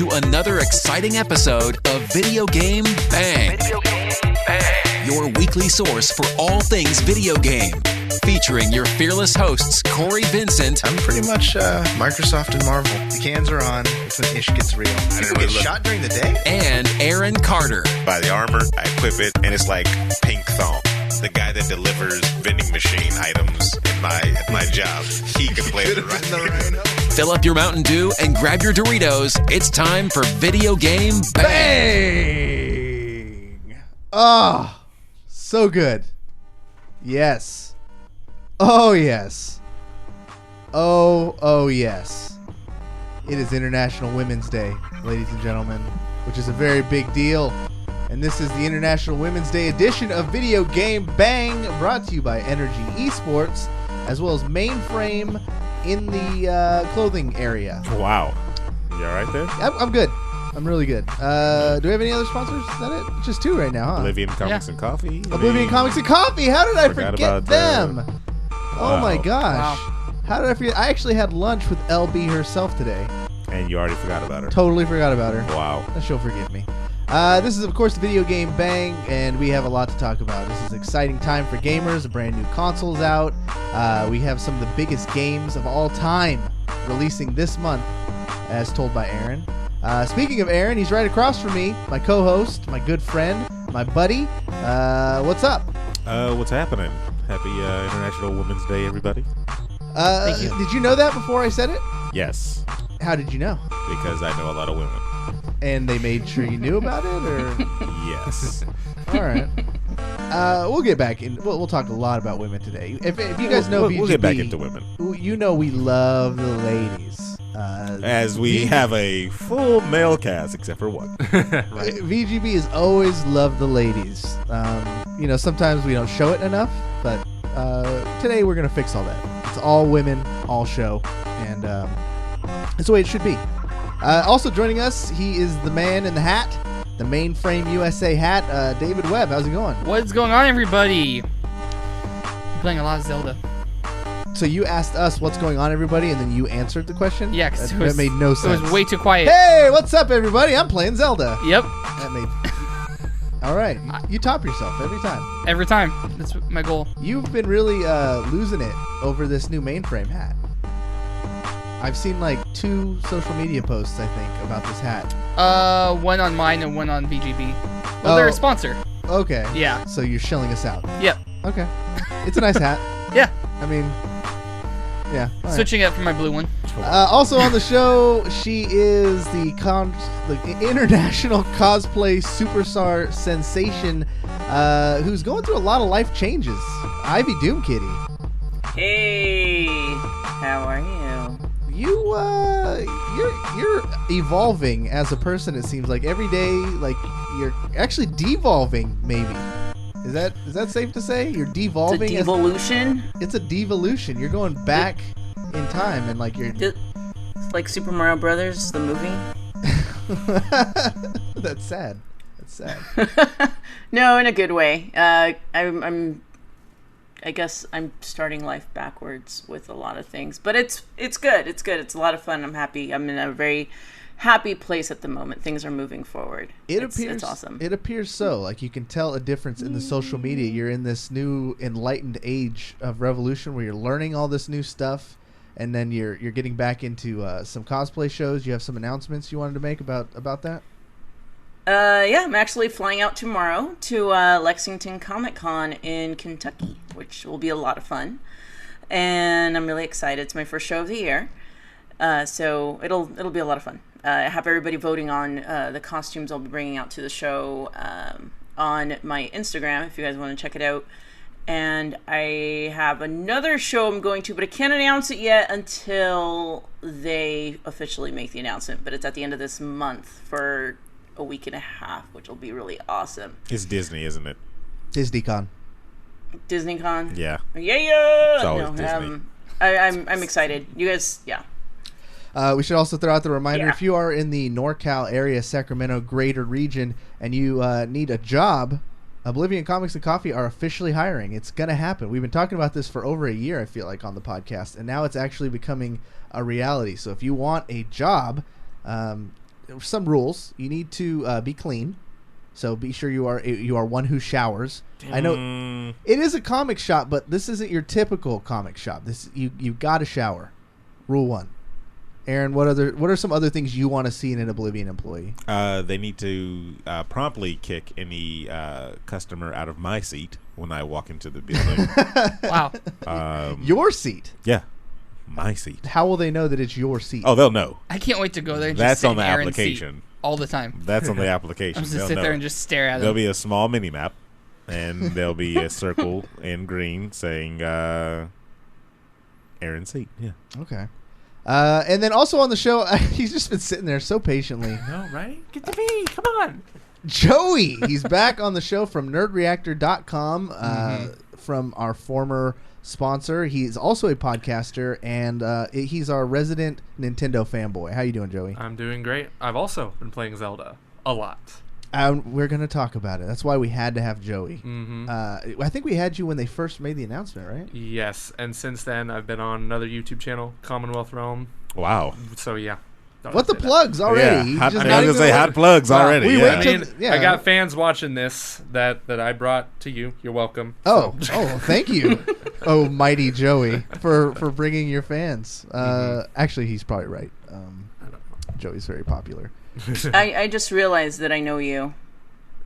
to another exciting episode of Video Game Bang. Your weekly source for all things video game. Featuring your fearless hosts, Cory Vincent. I'm pretty much Microsoft and Marvel. The cans are on. It's when ish gets real. People get shot during the day? And Aaron Carter. Buy the armor, I equip it, and it's like pink thong. The guy that delivers vending machine items at my job, he can play it right. Fill up your Mountain Dew and grab your Doritos. It's time for Video Game Bang! Oh, so good. Yes. Oh, yes. Oh, yes. It is International Women's Day, ladies and gentlemen, which is a very big deal. And this is the International Women's Day edition of Video Game Bang, brought to you by Energy Esports, as well as Mainframe in the clothing area. Wow. You all right there? I'm good. I'm really good. Do we have any other sponsors? Is that it? It's just two right now, huh? Oblivion Comics and Coffee. Oblivion Comics and Coffee. How did I forget them? Oh my gosh. Wow. How did I forget? I actually had lunch with LB herself today. And you already forgot about her. Totally forgot about her. Wow. She'll forgive me. This is, of course, the Video Game Bang, and we have a lot to talk about. This is an exciting time for gamers. A brand new console's out. We have some of the biggest games of all time releasing this month, as told by Aaron. Speaking of Aaron, he's right across from me, my co-host, my good friend, my buddy. What's up? What's happening? Happy International Women's Day, everybody. Thank you. Did you know that before I said it? Yes. How did you know? Because I know a lot of women. And they made sure you knew about it, or? Yes. All right. We'll get back in. We'll talk a lot about women today. If you guys know VGB, we'll get back into women. You know we love the ladies. As we have a full male cast, except for one. Right. VGB has always loved the ladies. Sometimes we don't show it enough, but today we're going to fix all that. It's all women, all show, and it's the way it should be. Also joining us, he is the man in the hat, the Mainframe USA hat, David Webb. How's it going? What's going on, everybody? I'm playing a lot of Zelda. So you asked us what's going on, everybody, and then you answered the question? Yeah, that made no sense. It was way too quiet. Hey, what's up, everybody? I'm playing Zelda. Yep. That made... All right. You top yourself every time. Every time. That's my goal. You've been really losing it over this new Mainframe hat. I've seen like 2 social media posts, I think, about this hat. One on mine and one on VGB. Well, they're a sponsor. Okay. Yeah. So you're shelling us out. Yep. Okay. It's a nice hat. Yeah. I mean, yeah. Switching up from my blue one. Also on the show, she is the international cosplay superstar sensation who's going through a lot of life changes. Ivy Doomkitty. Hey, how are you? You're evolving as a person. It seems like every day, like you're actually devolving. Maybe is that safe to say? You're devolving. It's a devolution. It's a devolution. You're going back in time, and like you're like Super Mario Brothers, the movie. That's sad. That's sad. No, in a good way. I guess I'm starting life backwards with a lot of things, but it's good. It's good. It's a lot of fun. I'm happy. I'm in a very happy place at the moment. Things are moving forward. It's awesome. It appears so. Like you can tell a difference in the social media. You're in this new enlightened age of revolution where you're learning all this new stuff, and then you're getting back into some cosplay shows. You have some announcements you wanted to make about that? Yeah, I'm actually flying out tomorrow to Lexington Comic-Con in Kentucky, which will be a lot of fun. And I'm really excited. It's my first show of the year. So it'll be a lot of fun. I have everybody voting on the costumes I'll be bringing out to the show on my Instagram, if you guys want to check it out. And I have another show I'm going to, but I can't announce it yet until they officially make the announcement. But it's at the end of this month for a week and a half, which will be really awesome. It's Disney, isn't it? DisneyCon. DisneyCon? Yeah. Yeah. It's always Disney. I'm excited. You guys, yeah. We should also throw out the reminder, if you are in the NorCal area, Sacramento greater region, and you need a job, Oblivion Comics and Coffee are officially hiring. It's going to happen. We've been talking about this for over a year, I feel like, on the podcast, and now it's actually becoming a reality. So if you want a job, some rules. You need to be clean. So be sure you are one who showers. I know it is a comic shop, but this isn't your typical comic shop. This you got to shower. Rule 1. Aaron, what are some other things you want to see in an Oblivion employee? They need to promptly kick any customer out of my seat when I walk into the building. Wow. Your seat? Yeah, my seat. How will they know that it's your seat? Oh, they'll know. I can't wait to go there and That's just sit on the in Aaron's application. seat all the time. That's on the application. I'm just They'll sit know. there and just stare at There'll them. be a small mini map, and there'll be a circle in green saying Aaron's seat. Yeah. Okay. And then also on the show, he's just been sitting there so patiently. No, right? Get to me. Come on. Joey, he's back on the show from nerdreactor.com, from our former sponsor. He's also a podcaster, and he's our resident Nintendo fanboy. How you doing, Joey? I'm doing great. I've also been playing Zelda a lot. We're going to talk about it. That's why we had to have Joey. Mm-hmm. I think we had you when they first made the announcement, right? Yes, and since then I've been on another YouTube channel, Commonwealth Realm. Wow. So yeah. What the plugs already? Yeah. I was going to say hot plugs already. We yeah. went to I got fans watching this that I brought to you. You're welcome. Oh, thank you. Oh, mighty Joey, for bringing your fans. Actually, he's probably right. Joey's very popular. I just realized that I know you.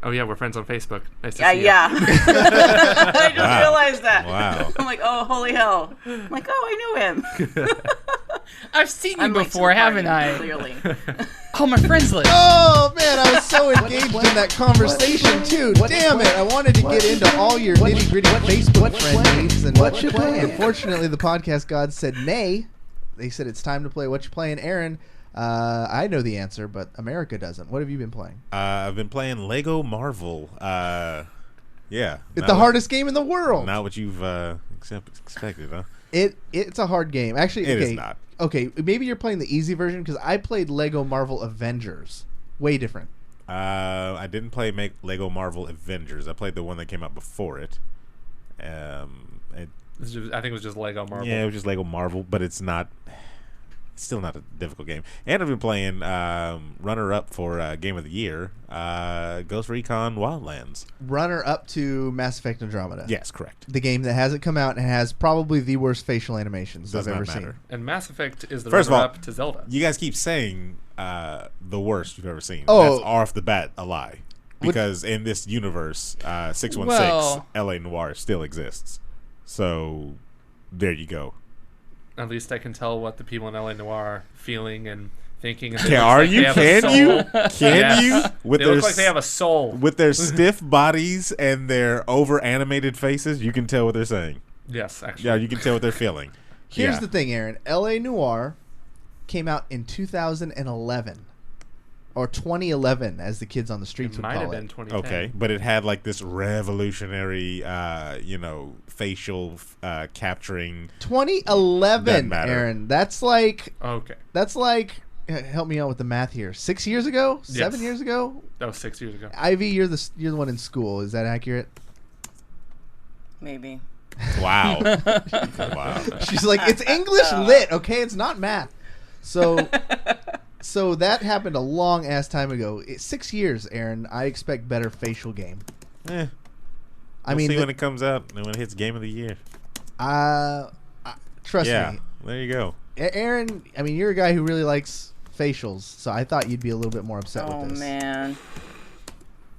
Oh yeah, we're friends on Facebook. Nice to see you. Yeah. I just realized that. Wow. I'm like, oh, holy hell. I'm like, oh, I knew him. I've seen you I'm late to before, the party, haven't I? Clearly. Oh, my friends list. Oh, man, I was so engaged in that conversation, too. Damn it. I wanted to get into all your nitty-gritty Facebook friend needs. And unfortunately, the podcast gods said nay. They said it's time to play What You Playing. Aaron, I know the answer, but America doesn't. What have you been playing? I've been playing Lego Marvel. Yeah. It's the hardest game in the world. Not what you've expected, huh? It's a hard game. Actually, It okay. is not. Okay, maybe you're playing the easy version because I played Lego Marvel Avengers. Way different. I didn't play Lego Marvel Avengers. I played the one that came out before it. I think it was just Lego Marvel. Yeah, it was just Lego Marvel, but it's still not a difficult game. And I've been playing runner-up for Game of the Year, Ghost Recon Wildlands. Runner-up to Mass Effect Andromeda. Yes, correct. The game that hasn't come out and has probably the worst facial animations Does I've not ever matter. seen. And Mass Effect is the First of all, runner-up to Zelda. You guys keep saying the worst you've ever seen. Oh. That's off the bat a lie. Because in this universe, 616 Well- LA Noire still exists. So there you go. At least I can tell what the people in LA Noire are feeling and thinking. And Can you? Yes. With They their look like they have a soul. with their stiff bodies and their over animated faces, you can tell what they're saying. Yes, actually. Yeah, you can tell what they're feeling. Here's Yeah. the thing, Aaron. L.A. Noire came out in 2011. Or 2011, as the kids on the streets It would might call have it. been 2010. Okay, but it had like this revolutionary, facial capturing. 2011, Doesn't matter. Aaron. That's like, Okay. help me out with the math here. 6 years ago? 7 years ago? That was 6 years ago. Ivy, you're the one in school. Is that accurate? Maybe. Wow, wow. She's like, it's English lit, okay? It's not math. So that happened a long ass time ago. 6 years, Aaron. I expect better facial game. We'll I mean, see when it comes out and when it hits Game of the Year. trust Yeah, me, there you go. Aaron. I mean, you're a guy who really likes facials, so I thought you'd be a little bit more upset Oh, with this. man.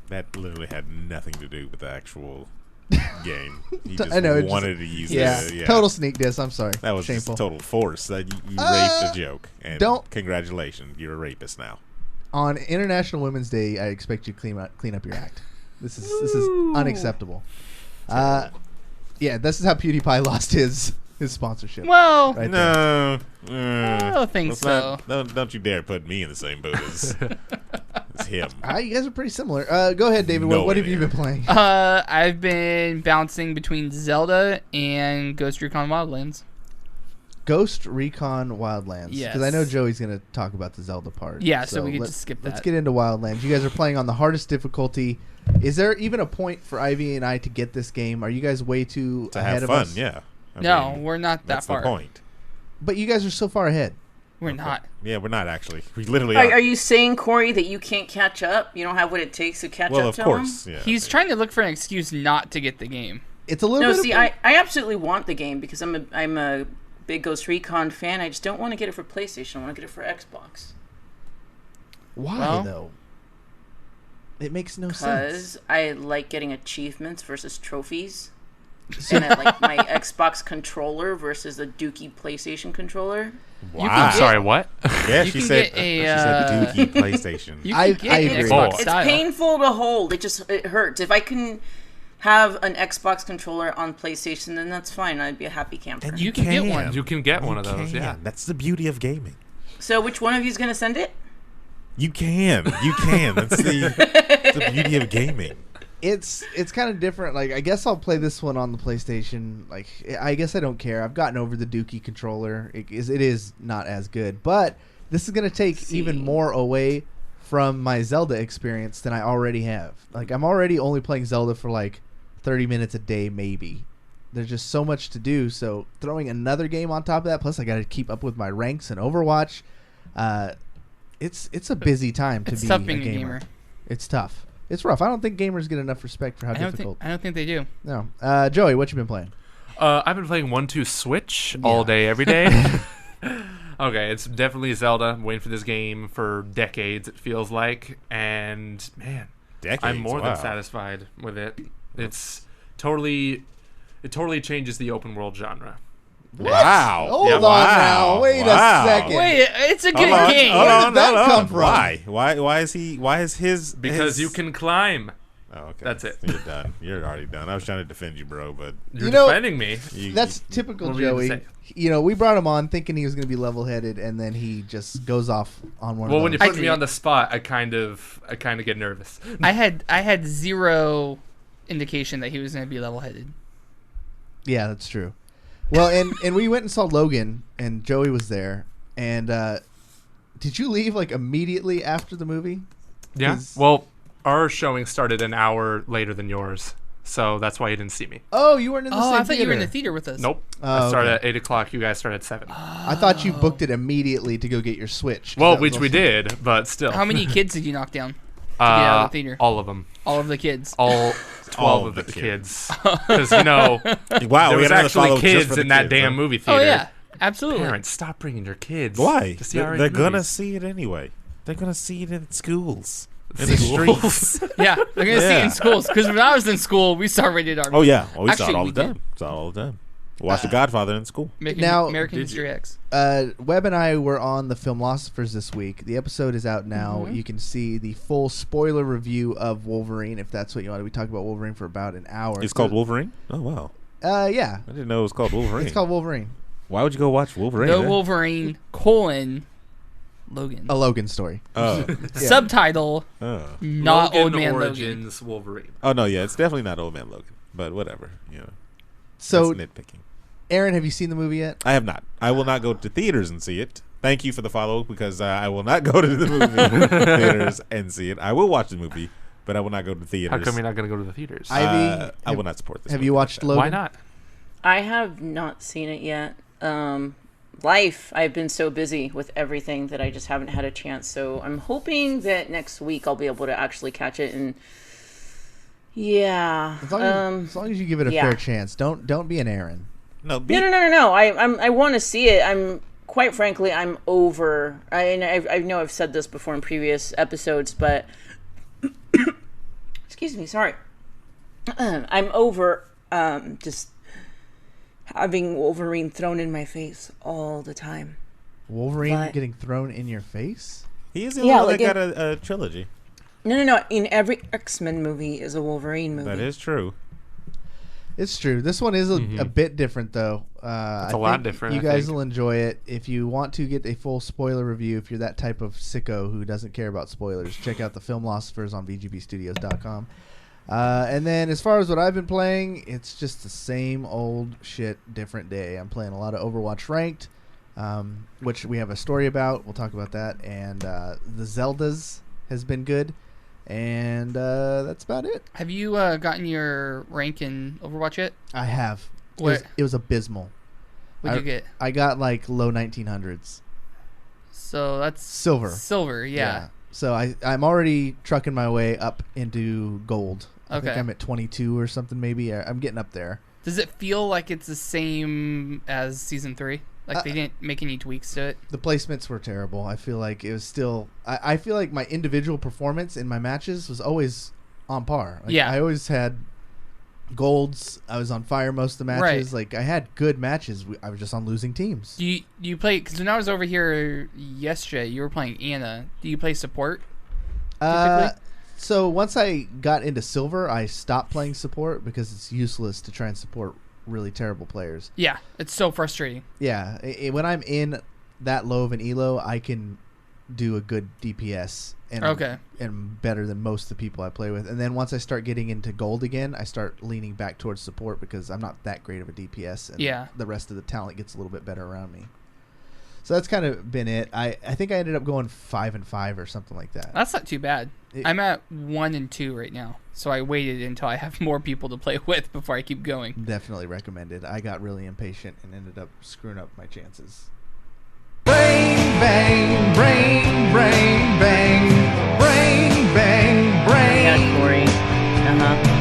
That literally had nothing to do with the actual game. He I know, it just wanted to use Yeah, it. Yeah, total sneak diss. I'm sorry. That was Shameful. just total force. That you raped a joke. And don't- congratulations, you're a rapist now. On International Women's Day, I expect you to clean up your act. This is unacceptable. Yeah, this is how PewDiePie lost his sponsorship. Well, Right there. I don't think let's so. Don't you dare put me in the same boat as him. You guys are pretty similar. Go ahead, David. No What have you idea. been playing? I've been bouncing between Zelda and Ghost Recon Wildlands. Ghost Recon Wildlands. Yes. Because I know Joey's going to talk about the Zelda part. Yeah, so we could just skip Let's that. get into Wildlands. You guys are playing on the hardest difficulty. Is there even a point for Ivy and I to get this game? Are you guys way too To ahead have of fun, us? yeah. I No, mean, we're not that that's far. the point. But you guys are so far ahead. We're not. Yeah, we're not actually. We literally Are you saying, Cory, that you can't catch up? You don't have what it takes to catch well, up of to course. him? Yeah. He's trying to look for an excuse not to get the game. It's a little No, bit. see, I absolutely want the game because I'm a big Ghost Recon fan. I just don't want to get it for PlayStation. I want to get it for Xbox. Why Well, though? It makes no sense. Because I like getting achievements versus trophies. And I like my Xbox controller versus the Dookie PlayStation controller. Wow. can get- Sorry, what? Yeah, You she can said. get a, She said Dookie PlayStation. You I can get an agree. Xbox Oh. It's style. painful to hold. It hurts. If I can have an Xbox controller on PlayStation, then that's fine. I'd be a happy camper. And You can get one. You can get one of You those, can. yeah. That's the beauty of gaming. So which one of you is going to send it? You can. You can. That's the beauty of gaming. It's kind of different. Like, I guess I'll play this one on the PlayStation. Like, I guess I don't care. I've gotten over the Dookie controller. It is not as good, but this is gonna take even more away from my Zelda experience than I already have. Like, I'm already only playing Zelda for like 30 minutes a day, maybe. There's just so much to do. So throwing another game on top of that, plus I got to keep up with my ranks and Overwatch. It's a busy time to It's be tough a being a gamer. gamer. It's tough. It's rough. I don't think gamers get enough respect for how I don't difficult. think they do. No. Joey, what you been playing? I've been playing 1-2 Switch all day, every day. Okay, it's definitely Zelda. I'm waiting for this game for decades, it feels like. And, man, Decades. I'm more wow. than satisfied with it. It totally changes the open world genre. Wow. Hold Yeah, on wow. now. Wait Wow. a second. Wait, it's a good Hold on, game. hold Where on, did that hold come on. from? Why is his Because his... you can climb. Oh, okay. That's it. You're done. You're already done. I was trying to defend you, bro, but You're You know- defending me. That's typical What were you Joey. gonna say? You know, we brought him on thinking he was going to be level-headed, and then he just goes off on one Well, of when you those. put me on the spot, I kind of get nervous. I had zero indication that he was going to be level-headed. Yeah, that's true. Well, and we went and saw Logan, and Joey was there. And did you leave like immediately after the movie? Yeah. 'Cause- Well, our showing started an hour later than yours, so that's why you didn't see me. Oh, you weren't in the same Oh, I thought theater. you were in the theater with us. Nope. Oh, I started okay. at 8 o'clock. You guys started at 7. I thought you booked it immediately to go get your Switch. 'cause Well, that was which we also- did, but still. How many kids did you knock down to get out of the theater? All of them. All of the kids. All 12 of the kids. Because, you know, wow, there we was got another actually follow just kids for the in that kids, damn huh? movie theater. Oh, yeah. Absolutely. Parents, stop bringing your kids. Why? To see They're our gonna movies. see it anyway. They're gonna see it in schools, in Schools. the streets. Yeah, they're going to see it Yeah. in schools. Because when I was in school, we saw rated R. Oh yeah, we saw Actually, it all we the did. time. Saw it all the time. Watch The Godfather in school. Now- American Did History you? X. Webb and I were on the Filmlosophers this week. The episode is out now. Mm-hmm. You can see the full spoiler review of Wolverine, if that's what you want. We talked about Wolverine for about an hour. It's called Wolverine. Oh wow, Yeah. I didn't know it was called Wolverine. It's called Wolverine. Why would you go watch Wolverine? The then? Wolverine, Logan. A Logan story. Oh, Subtitle, oh, not Logan Old Man Logan. Origins Wolverine. oh no, yeah, it's definitely not Old Man Logan, but whatever. You know, So, that's nitpicking. Aaron, have you seen the movie yet? I have not. I will not go to theaters and see it. Thank you for the follow, because I will not go to the movie theaters and see it. I will watch the movie, but I will not go to theaters. How come you're not going to go to the theaters? Ivy, I will not support this. Have movie you like watched that. Logan? Why not? I have not seen it yet. Life, I've been so busy with everything that I just haven't had a chance. So I'm hoping that next week I'll be able to actually catch it. And yeah, As long as you give it a yeah. fair chance. Don't be an Aaron. No, No. I want to see it. I'm quite frankly, I'm over. I know I've said this before in previous episodes, but excuse me, sorry. I'm over just having Wolverine thrown in my face all the time. Wolverine But- getting thrown in your face? he is the Yeah, only like one that got a trilogy. No. In every X-Men movie is a Wolverine movie. That is true. It's true. This one is a bit different, though. It's a lot different, You I guys think. will enjoy it. If you want to get a full spoiler review, if you're that type of sicko who doesn't care about spoilers, check out the Filmlosophers on VGBstudios.com. And then as far as what I've been playing, it's just the same old shit, different day. I'm playing a lot of Overwatch Ranked, which we have a story about. We'll talk about that. And the Zeldas has been good. And that's about it. Have you gotten your rank in Overwatch yet? I have. What? It was abysmal. What'd you get? I got like low 1900s. So that's Silver. Silver, yeah. So I'm already trucking my way up into gold. I think Okay. I'm at 22 or something maybe. I'm getting up there. Does it feel like it's the same as season 3? Like they didn't make any tweaks to it? The placements were terrible. I feel like it was still... I feel like my individual performance in my matches was always on par. Like, Yeah. I always had golds. I was on fire most of the matches. Right. Like, I had good matches. I was just on losing teams. Do you play... Because when I was over here yesterday, you were playing Ana. Do you play support? Typically? So once I got into silver, I stopped playing support because it's useless to try and support really terrible players. Yeah, it's so frustrating. Yeah, when I'm in that low of an elo, I can do a good DPS and better than most of the people I play with. And then once I start getting into gold again, I start leaning back towards support because I'm not that great of a DPS, and the rest of the talent gets a little bit better around me. So that's kind of been it. I think I ended up going 5-5 or something like that. That's not too bad. I'm at 1-2 right now, so I waited until I have more people to play with before I keep going. Definitely recommended. I got really impatient and ended up screwing up my chances. Brain bang, brain, brain bang, brain bang, brain. Yeah, Cory.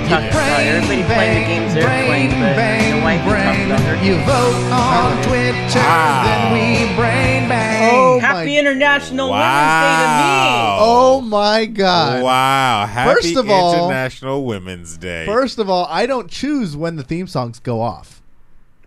Talking about everybody playing the games they're playing, but no wife talks about their You games. vote on Twitter, then we brain bang. Oh, Happy International Women's Oh my God! Wow! Happy First of all, International Women's Day. First of all, I don't choose when the theme songs go off.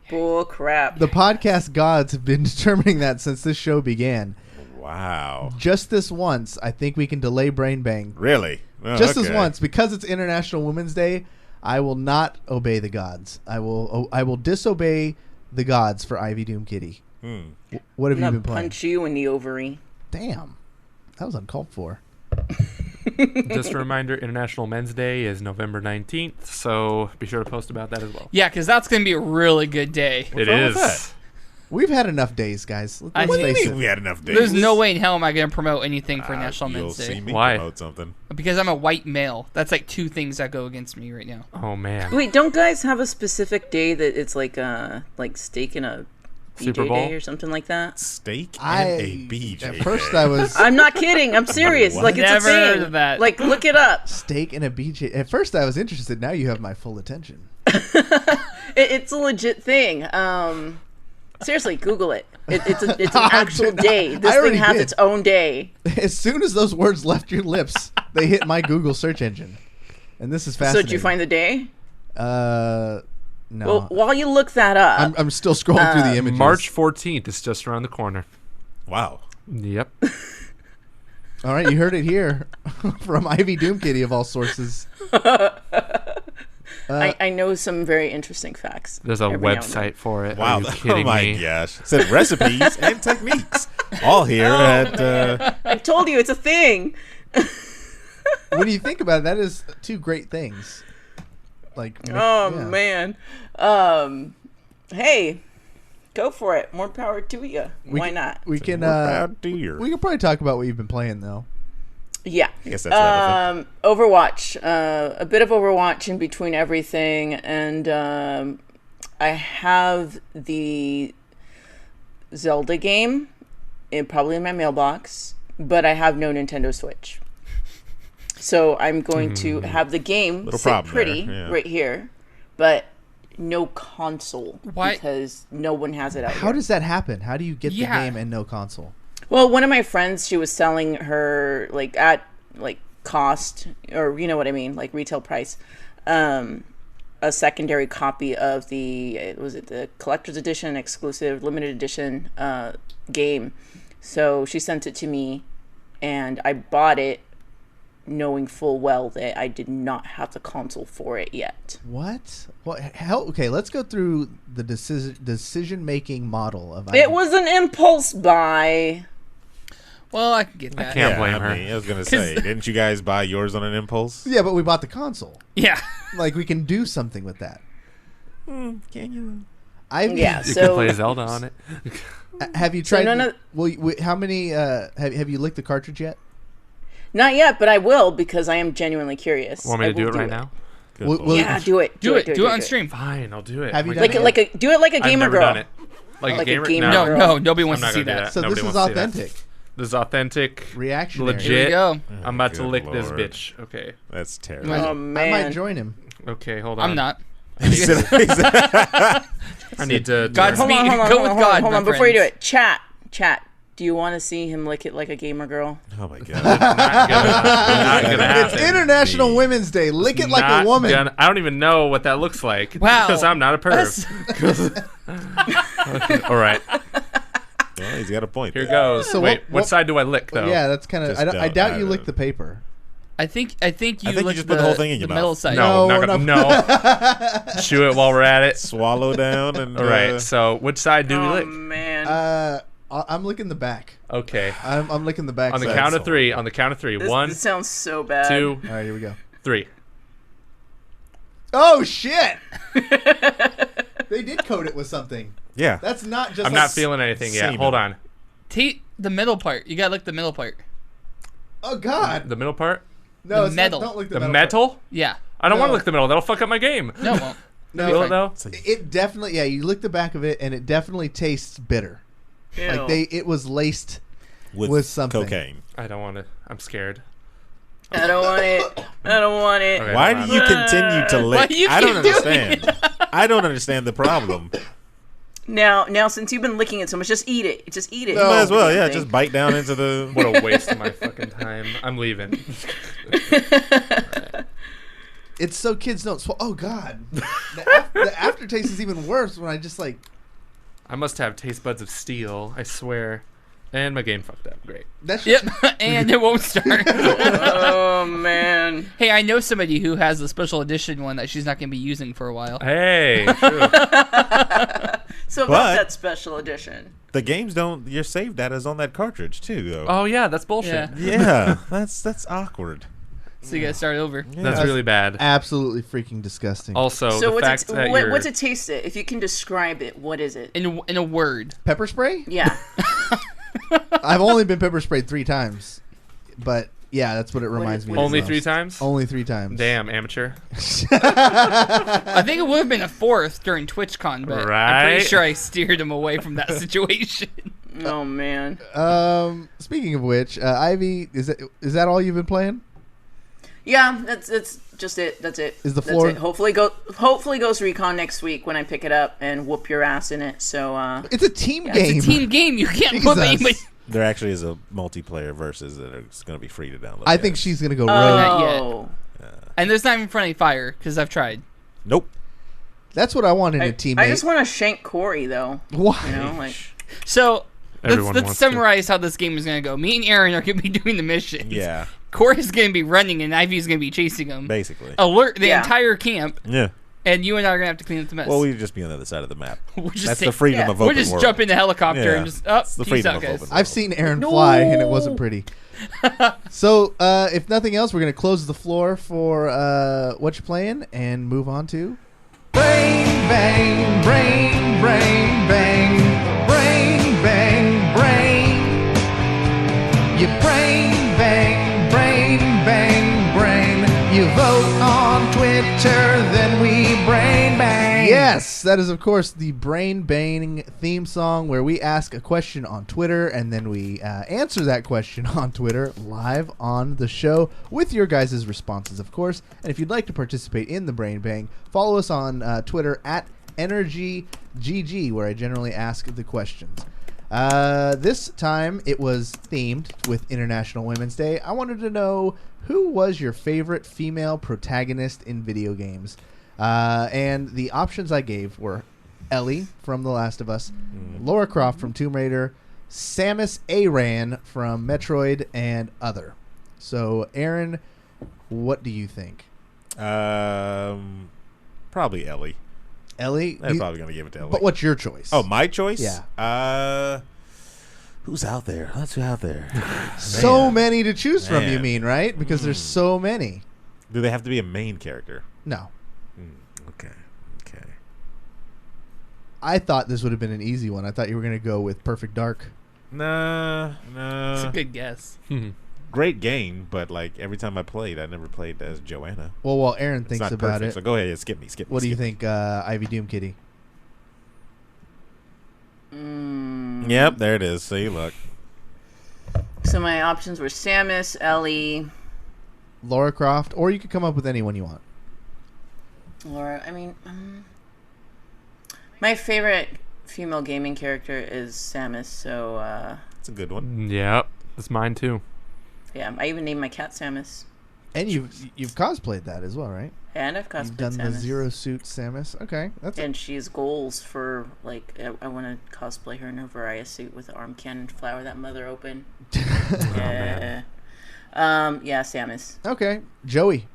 Day to me. Bull crap. The podcast gods have been determining that since this show began. Wow! Just this once, I think we can delay Brain Bang. Really? Oh, Just this okay. once, because it's International Women's Day. I will not obey the gods. I will disobey the gods for Ivy Doomkitty. What have you been playing? Punch you in the ovary. Damn, that was uncalled for. Just a reminder, International Men's Day is November 19th, so be sure to post about that as well. Yeah, because that's going to be a really good day. It is. We've had enough days, guys. Let's What do you face mean it. we had enough days? There's no way in hell am I going to promote anything for National You'll Men's see Day. me Why? promote something. Because I'm a white male. That's like two things that go against me right now. Oh, man. Wait, don't guys have a specific day that it's like steak and a Super BJ Bowl? day or something like that? Steak and a BJ. At first, day. I was I'm not kidding. I'm serious. What? Like it's Never a heard thing. of that. Like look it up. steak and a BJ. At first, I was interested. Now you have my full attention. It's a legit thing. Seriously, Google it. It's an actual day. This I already thing has did. its own day. As soon as those words left your lips, they hit my Google search engine, and this is So fascinating. did you find the day? No. Well, while you look that up, I'm still scrolling through the images. March 14th is just around the corner. Wow. Yep. All right, you heard it here from Ivy Doomkitty of all sources. I know some very interesting facts. There's a every now and website for it. Wow. Are you kidding Oh my me? gosh. Said recipes and techniques. All here at. then. I told you it's a thing. When you think about it, that is two great things. Like, Oh yeah. man. Hey, go for it. More power to you. Why not? We can proud deer. we can probably talk about what you've been playing though. Yeah. I guess that's relevant. Overwatch. A bit of Overwatch in between everything, and I have the Zelda game, probably in my mailbox, but I have no Nintendo Switch. So I'm going to have the game Little sit problem pretty there, yeah. right here, but no console Why- because no one has it out How here. does that happen? How do you get Yeah. the game and no console? Well, one of my friends, she was selling her at cost, or you know what I mean, like retail price, a secondary copy of the collector's edition, exclusive, limited edition game. So she sent it to me, and I bought it, knowing full well that I did not have the console for it yet. What? Okay, let's go through the decision making model of. It was an impulse buy. Well, I can get that. can't blame I her. mean, I was going to say, didn't you guys buy yours on an impulse? Yeah, but we bought the console. Yeah. Like we can do something with that. Can you? Yeah, You so can play Zelda on it. Have you tried? none of- how many? Have you licked the cartridge yet? not yet, but I will because I am genuinely curious. Want me I to do will it right now? Yeah, do it. Do it on stream. Fine, I'll do it. Have you Oh done my it? God. Do it like a I've gamer never girl. done it. Like a gamer? gamer No, girl. No, nobody I'm wants not to see gonna do that. So Nobody this is wants to see that. authentic. This is authentic. Reactionary. Legit. Here we go. I'm about to Good lick this Lord. bitch. Okay. That's terrible. Oh I man. might join him. Okay, hold on. I'm not. I need to. God's Hold on, me. hold on, Go hold with on, God, hold my on. Before you do friends. it, chat. Do you want to see him lick it like a gamer girl? Oh my god. not gonna happen. It's International Women's Day. Lick it like Not a woman. I don't even know what that looks like. Wow. Because I'm not a perv. All right. Well, he's got a point. Here there. goes. So Wait, what- what side do I lick though? Yeah, that's kind of. Just I doubt you don't- lick the paper. I think you think you licked just put the whole thing in your the mouth. middle side. No, No, not gonna, no. Chew it while we're at it. Swallow down and. All right. So which side do we Oh lick? man. I'm licking the back. Okay. I'm licking the back. On the side. count of three. On the count of three. this, One, this sounds so bad. 2, All right, here we go. 3. Oh shit! They did coat it with something. Yeah. That's not just. I'm like, not feeling anything yet. semen. Hold on. The middle part. You gotta lick the middle part. Oh god! The middle part. No, the it's metal. Not, don't lick The the metal. part. Yeah. I don't want to No. lick the middle. That'll fuck up my game. No, it won't. No, Will fine. it though? it definitely. Yeah, you lick the back of it, and it definitely tastes bitter. Ew. Like it was laced. With with something. cocaine. I don't want to. I'm scared. I don't want it. I don't want it. Okay. Why do you continue to lick? do you I don't keep doing understand. I don't understand the problem. Now, since you've been licking it so much, just eat it. Just eat it. You might as well, yeah. Thing. Just bite down into the. What a waste of my fucking time. I'm leaving. It's so kids don't. Oh god! The aftertaste is even worse when I just like. I must have taste buds of steel. I swear. And my game fucked up. Great. That's Yep. And it won't start. Oh man. Hey, I know somebody who has a special edition one that she's not gonna be using for a while. Hey. True. So about But- that special edition. The games don't. Your save data is on that cartridge too, though. Oh yeah, that's bullshit. Yeah. Yeah, that's awkward. So you gotta start over. That's really bad. absolutely freaking disgusting. Also, So the fact that you're what's it taste it? If you can describe it, what is it? In a word. Pepper spray? Yeah. I've only been pepper sprayed 3 times, but yeah, that's what it reminds me. what of only most. 3 times. Only 3 times. Damn, amateur. I think it would have been a 4th during TwitchCon, but I'm Right. pretty sure I steered him away from that situation. Oh man. Speaking of which, Ivy, is that all you've been playing? Yeah, that's just it. That's it. Is the That's floor- it. Hopefully goes Recon next week when I pick it up and whoop your ass in it. So It's a team game. It's a team game. You can't put Jesus. anybody. There actually is a multiplayer versus that is going to be free to download. I think she's gonna go rogue. Not yet. oh. And there's not even friendly fire because I've tried. Nope. That's what I want in a I teammate. just want to shank Cory though. Why? You know, like So Everyone let's wants to. summarize how this game is going to go. Me and Aaron are going to be doing the missions. Yeah, Corey's going to be running and Ivy's going to be chasing him. basically. Alert the Yeah. entire camp, Yeah. and you and I are going to have to clean up the mess. Well, we'd just be on the other side of the map. We're just That's take- the freedom yeah, of open We'll just world. jump in the helicopter Yeah. and just up. It's the Peace freedom out, of guys. open I've seen Aaron fly, and it wasn't pretty. So, if nothing else, we're gonna close the floor for what you're playing and move on to. Brain bang, brain, brain bang, brain bang, brain. You brain bang, brain bang, brain. You vote on Twitter, then we brain bang. Yes, that is of course the Brain Bang theme song, where we ask a question on Twitter and then we answer that question on Twitter live on the show with your guys' responses, of course. And if you'd like to participate in the Brain Bang, follow us on Twitter at EnergyGG, where I generally ask the questions. This time it was themed with International Women's Day. I wanted to know, who was your favorite female protagonist in video games? And the options I gave were Ellie from The Last of Us, Lara Croft from Tomb Raider, Samus Aran from Metroid, and other. So, Aaron, what do you think? Probably Ellie. Ellie? I'm probably going to give it to Ellie. But what's your choice? Oh, my choice? Yeah. Who's out there? Let's go out there. So Man. many to choose from, you Man. mean, right? Because there's so many. Do they have to be a main character? No. Okay. I thought this would have been an easy one. I thought you were going to go with Perfect Dark. No. It's a good guess. Great game, but like every time I played, I never played as Joanna. Well, while Aaron It's thinks not about perfect, it, so go ahead, skip me. what do you skip me. think, Ivy Doomkitty? Yep, there it is. See, look. So my options were Samus, Ellie, Lara Croft, or you could come up with anyone you want. Laura. I mean, my favorite female gaming character is Samus, so That's a good one. Yep, that's mine too. yeah, I even named my cat Samus. And you've cosplayed that as well, right? And I've cosplayed You've done Samus. the Zero Suit Samus. Okay, that's And she has goals for, like, I want to cosplay her in her Varia suit with the arm cannon flower that mother open. Yeah. Yeah, Samus. okay. Joey.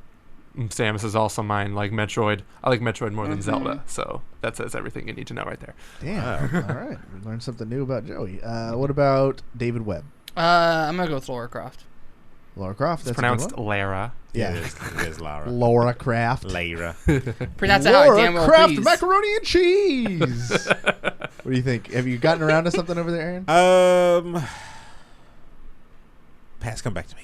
Samus is also mine, like Metroid. I like Metroid more than Zelda, so that says everything you need to know right there. Damn. All right. We learned something new about Joey. What about David Webb? I'm gonna go with Lara Croft. Lara Croft. It's That's pronounced a good one. Lara. Yeah. It is Laura. Laura Croft. Lyra. Pronounce it how I Laura damn well Croft please. macaroni and cheese. What do you think? Have you gotten around to something over there, Aaron? Pass, come back to me.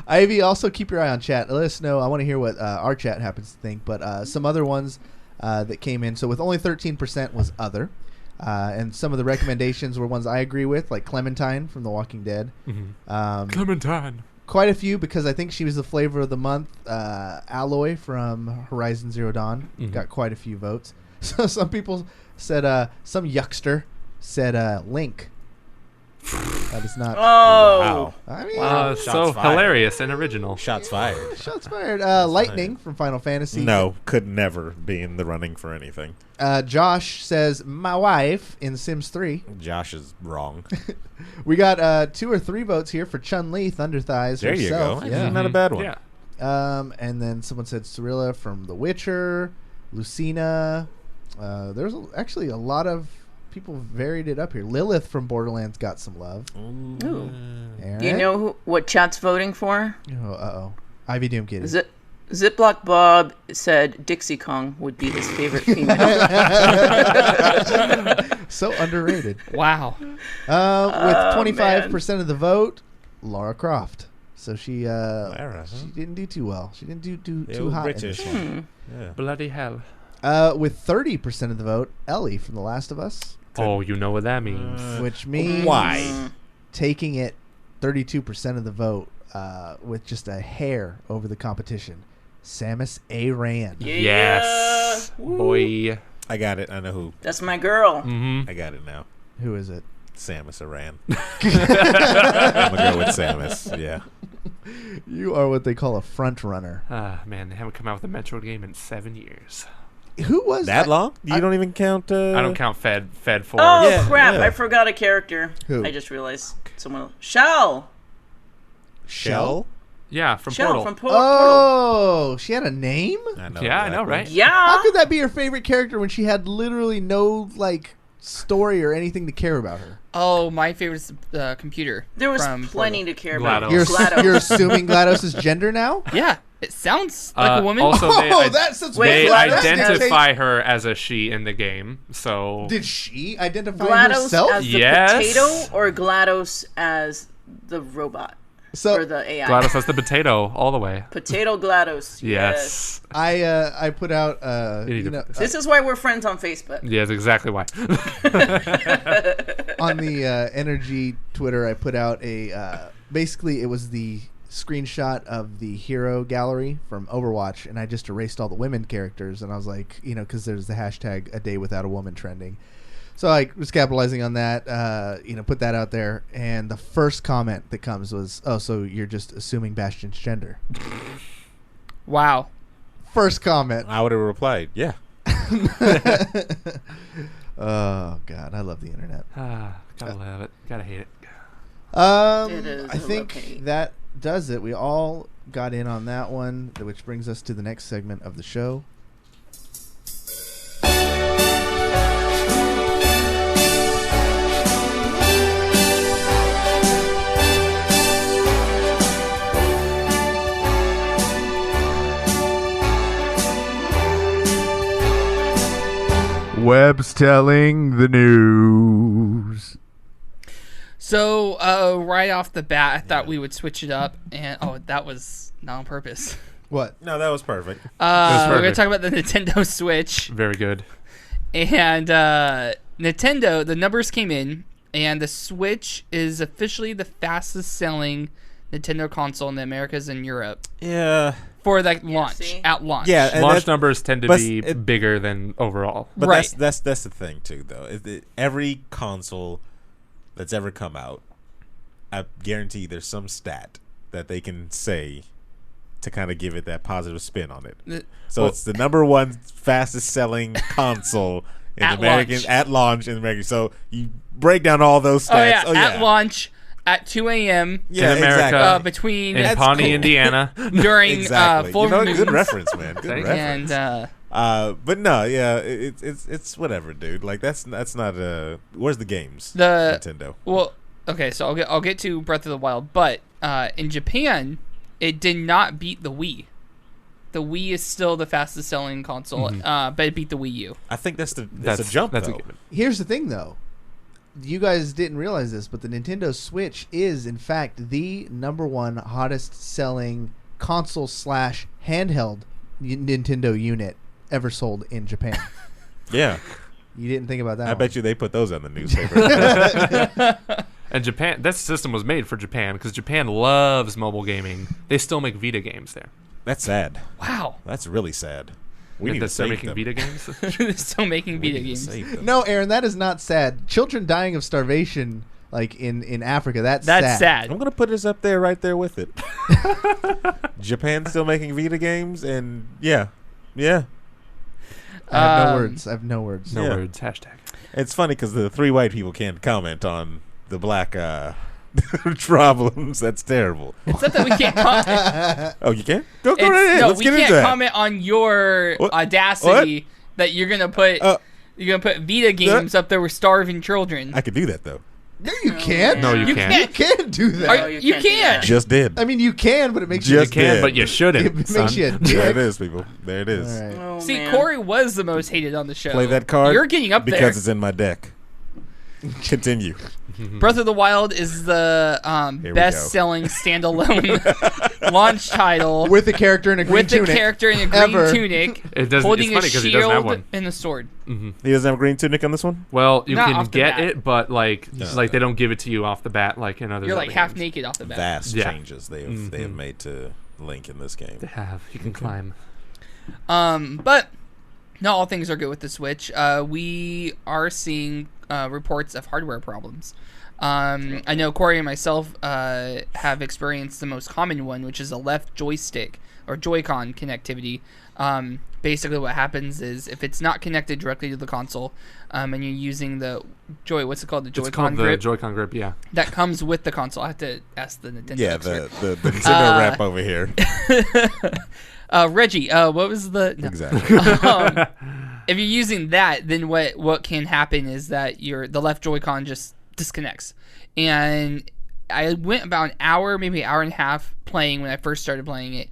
Ivy, also keep your eye on chat. Let us know. I want to hear what our chat happens to think. But some other ones that came in. So with only 13% was other. And some of the recommendations were ones I agree with, like Clementine from The Walking Dead. Clementine. Quite a few, because I think she was the flavor of the month. Aloy from Horizon Zero Dawn got quite a few votes. So some people said, some yuckster said Link. That is not. Oh. I mean, Shots So fired. hilarious and original. Shots fired. shots fired. Lightning from Final Fantasy. No, could never be in the running for anything. Josh says, my wife in Sims 3. Josh is wrong. We got 2 or 3 votes here for Chun-Li, Thunder Thighs There you herself. go. Yeah. Actually, not a bad one. Yeah. And then someone said Cirilla from The Witcher, Lucina. There's actually a lot of people varied it up here. Lilith from Borderlands got some love. Ooh. Aaron? Do you know what chat's voting for? Oh, uh-oh. Ivy Doomkitty. Ziploc Bob said Dixie Kong would be his favorite female. So underrated. Wow. With 25% of the vote, Lara Croft. So she Lara, huh? she didn't do too well. She didn't do They too were hot in British. this one. Yeah. Bloody hell. With 30% of the vote, Ellie from The Last of Us. Oh, you know what that means. Which means Why? taking it 32% of the vote with just a hair over the competition. Samus Aran. Yes. Boy. I got it. I know who. That's my girl. Mm-hmm. I got it now. Who is it? Samus Aran. I'm going to go with Samus. Yeah. You are what they call a front runner. Ah, man, they haven't come out with a Metroid game in 7 years. Who was That long? You don't even count... I don't count Fed 4. Oh, Yeah, crap. yeah. I forgot a character. Who? I just realized someone. Shell. Shell? Yeah, from Shell Portal. from Portal. Oh, she had a name? I know Yeah, I know, exactly. right? Yeah. How could that be your favorite character when she had literally no, like, story or anything to care about her? Oh, my favorite's the computer. There was from plenty Portal. to care about. GLaDOS. You're, GLaDOS. you're assuming GLaDOS' gender now? Yeah, it sounds like a woman. Also, Oh, that's such Wait, they GLaDOS identify her as a she in the game, so... Did she identify GLaDOS herself? as the Yes. potato or GLaDOS as the robot or the AI? GLaDOS has the potato all the way. Potato GLaDOS. Yes. I put out need to- This is why we're friends on Facebook. Yeah, that's exactly why. on the Energy Twitter. I put out a basically it was the screenshot of the hero gallery from Overwatch, and I just erased all the women characters, and I was like, because there's the hashtag a day without a woman trending. So I was capitalizing on that, put that out there, and the first comment that comes was, "Oh, so you're just assuming Bastion's gender?" Wow. First comment. I would have replied, yeah. Oh God, I love the internet. Gotta love it. Gotta hate it. It is I a think love-hate. that does it. We all got in on that one, which brings us to the next segment of the show. Webb's telling the news. So, right off the bat, I thought we would switch it up, and that was not on purpose. What? No, that was perfect. We're gonna talk about the Nintendo Switch, Very good. and Nintendo. The numbers came in. And the Switch is officially the fastest selling Nintendo console in the Americas and Europe. Yeah. For like launch, at launch. Yeah, and launch numbers tend to be bigger than overall. But right. that's the thing too, though. Every console that's ever come out, I guarantee there's some stat that they can say to kind of give it that positive spin on it. So it's the number one fastest selling console in at launch in America. So you break down all those stats. At launch. At 2 a.m. in America, between in Pawnee, Indiana, during full moon. Good reference, man. Good reference. And but no, yeah, it's whatever, dude. Like that's not where's the games? Nintendo. Well, okay, so I'll get to Breath of the Wild, but in Japan, it did not beat the Wii. The Wii is still the fastest selling console, but it beat the Wii U. I think that's a jump. Though. Here's the thing, though. You guys didn't realize this, but the Nintendo Switch is, in fact, the number one hottest selling console / handheld Nintendo unit ever sold in Japan. Yeah. You didn't think about that. I bet you they put those on the newspaper. And Japan, that system was made for Japan because Japan loves mobile gaming. They still make Vita games there. That's sad. Wow. That's really sad. We need to start making Vita games. They're still making Vita games. No, Aaron, that is not sad. Children dying of starvation, like in Africa, that's sad. I'm gonna put this up there, right there with it. Japan's still making Vita games, and yeah. I have no words. No words. Hashtag. It's funny because the three white people can't comment on the black problems. That's terrible. It's not that we can't comment. Oh, you can't? Go right ahead. Let's get into that. We can't comment on your audacity that you're gonna put Vita games up there with starving children. I could do that though. No, you can't. No, you can't. You can't do that. You can't. Just did. I mean, you can, but it makes you. You can, but you shouldn't. It makes you a dick. There it is, people. There it is. All right. Oh, See, man. Corey was the most hated on the show. Play that card. You're getting up there because it's in my deck. Continue. Breath of the Wild is the best-selling standalone launch title with a character in a green tunic. Tunic, holding a shield and a sword. Mm-hmm. He doesn't have a green tunic on this one. Well, you can get it, but like they don't give it to you off the bat like in other. You're like half naked off the bat. Vast changes they have made to Link in this game. They have. You can climb. But not all things are good with the Switch. We are seeing reports of hardware problems. I know Corey and myself have experienced the most common one, which is a left joystick or Joy-Con connectivity. Basically what happens is if it's not connected directly to the console and you're using the what's it called? The Joy-Con grip? The Joy-Con grip, yeah. That comes with the console. I have to ask the Nintendo expert. the Nintendo rep over here. Reggie, what was the... No. Exactly. If you're using that, then what can happen is that the left Joy-Con just disconnects. And I went about an hour, maybe an hour and a half playing when I first started playing it,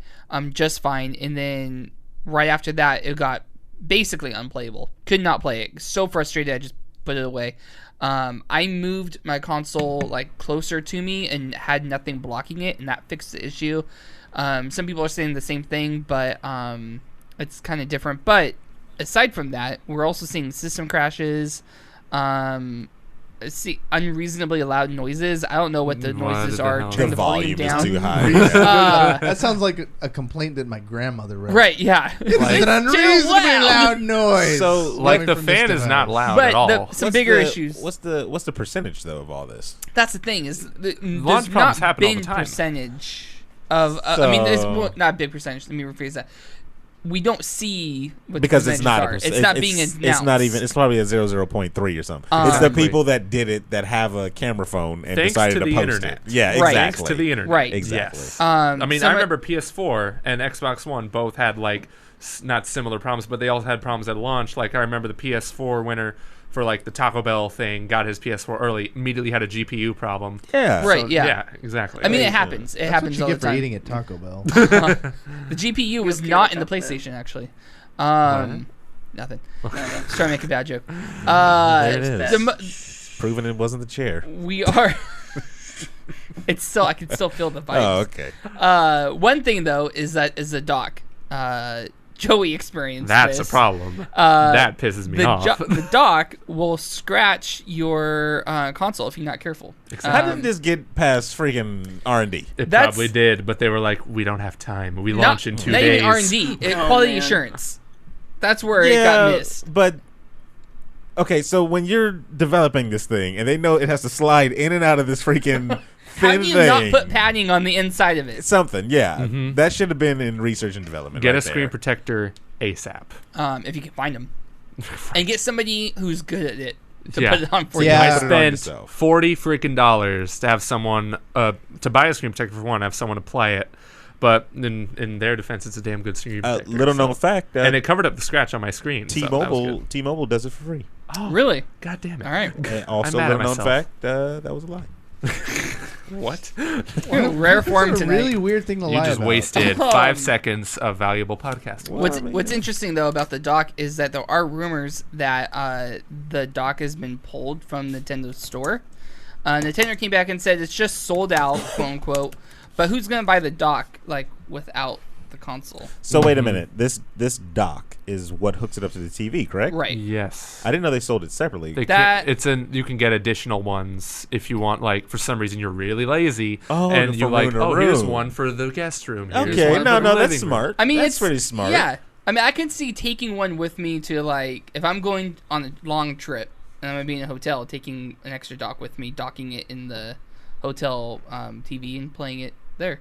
just fine. And then right after that, it got basically unplayable. Could not play it. So frustrated, I just put it away. I moved my console like closer to me and had nothing blocking it, and that fixed the issue. Some people are saying the same thing, but it's kind of different. But aside from that, we're also seeing system crashes, unreasonably loud noises. I don't know what the noises are. Turn the volume down. Is too high. That sounds like a complaint that my grandmother wrote. Right, yeah. It's an unreasonably loud noise. So, like the fan is not loud at all. Some bigger issues. What's the percentage though of all this? That's the thing is there's launch problems not happen all been the time. Percentage of. I mean, there's not a big percentage. Let me rephrase that. We don't see what because it's not. It's not being announced. It's not even. It's probably a 0.3 or something. It's the people that did it that have a camera phone and decided to post internet. it. Yeah, right. exactly. Thanks to the internet. Right. Exactly. Yes. I mean, I remember PS4 and Xbox One both had like not similar problems, but they all had problems at launch. Like I remember the PS4 winner for like the Taco Bell thing got his PS4 early, immediately had a GPU problem. Yeah. Right. So, yeah. Exactly. I mean, it happens. It happens all the time. That's what you get for eating at Taco Bell. The GPU was not in the PlayStation actually. Nothing. Just trying to make a bad joke. There it is. Proving it wasn't the chair. We are. It's still. I can still feel the vibes. Oh, okay. One thing though is the dock. Joey experienced That's this. a problem. That pisses me off. The dock will scratch your console if you're not careful. How did this get past freaking R&D? It That's- probably did, but they were like, we don't have time. We launch in 2 not days. even R&D. Oh, Quality man. assurance. That's where it got missed. But okay, so when you're developing this thing and they know it has to slide in and out of this freaking How thin do you thing, not put padding on the inside of it? something, yeah, that should have been in research and development. Get right a screen there. protector ASAP. If you can find them. And get somebody who's good at it to Yeah. put it on for Yeah. you. Put it on Spend yourself. $40 freaking dollars to have someone to buy a screen protector for one, have someone apply it. But in their defense, it's a damn good screen protector. Little known so- fact, and it covered up the scratch on my screen. so that was T-Mobile good. T-Mobile does it for free. Really? God damn it! All right. And also, mad at little known myself. fact, that was a lie. What? Rare form It's a tonight. really weird thing to You lie just about. wasted 5 seconds of valuable podcast. What's interesting though about the dock is that there are rumors that the dock has been pulled from Nintendo's store. Nintendo came back and said it's just sold out, quote unquote. But who's gonna buy the dock like without the console? So wait a minute. This dock is what hooks it up to the TV, correct? Right. Yes. I didn't know they sold it separately. You can get additional ones if you want. Like for some reason you're really lazy, Oh, and for you like, room to here's room. one for the guest room. Here's Okay, one no, for the that's living room. smart. I mean, that's it's pretty smart. Yeah. I mean, I can see taking one with me to like if I'm going on a long trip and I'm gonna be in a hotel, taking an extra dock with me, docking it in the hotel TV and playing it there.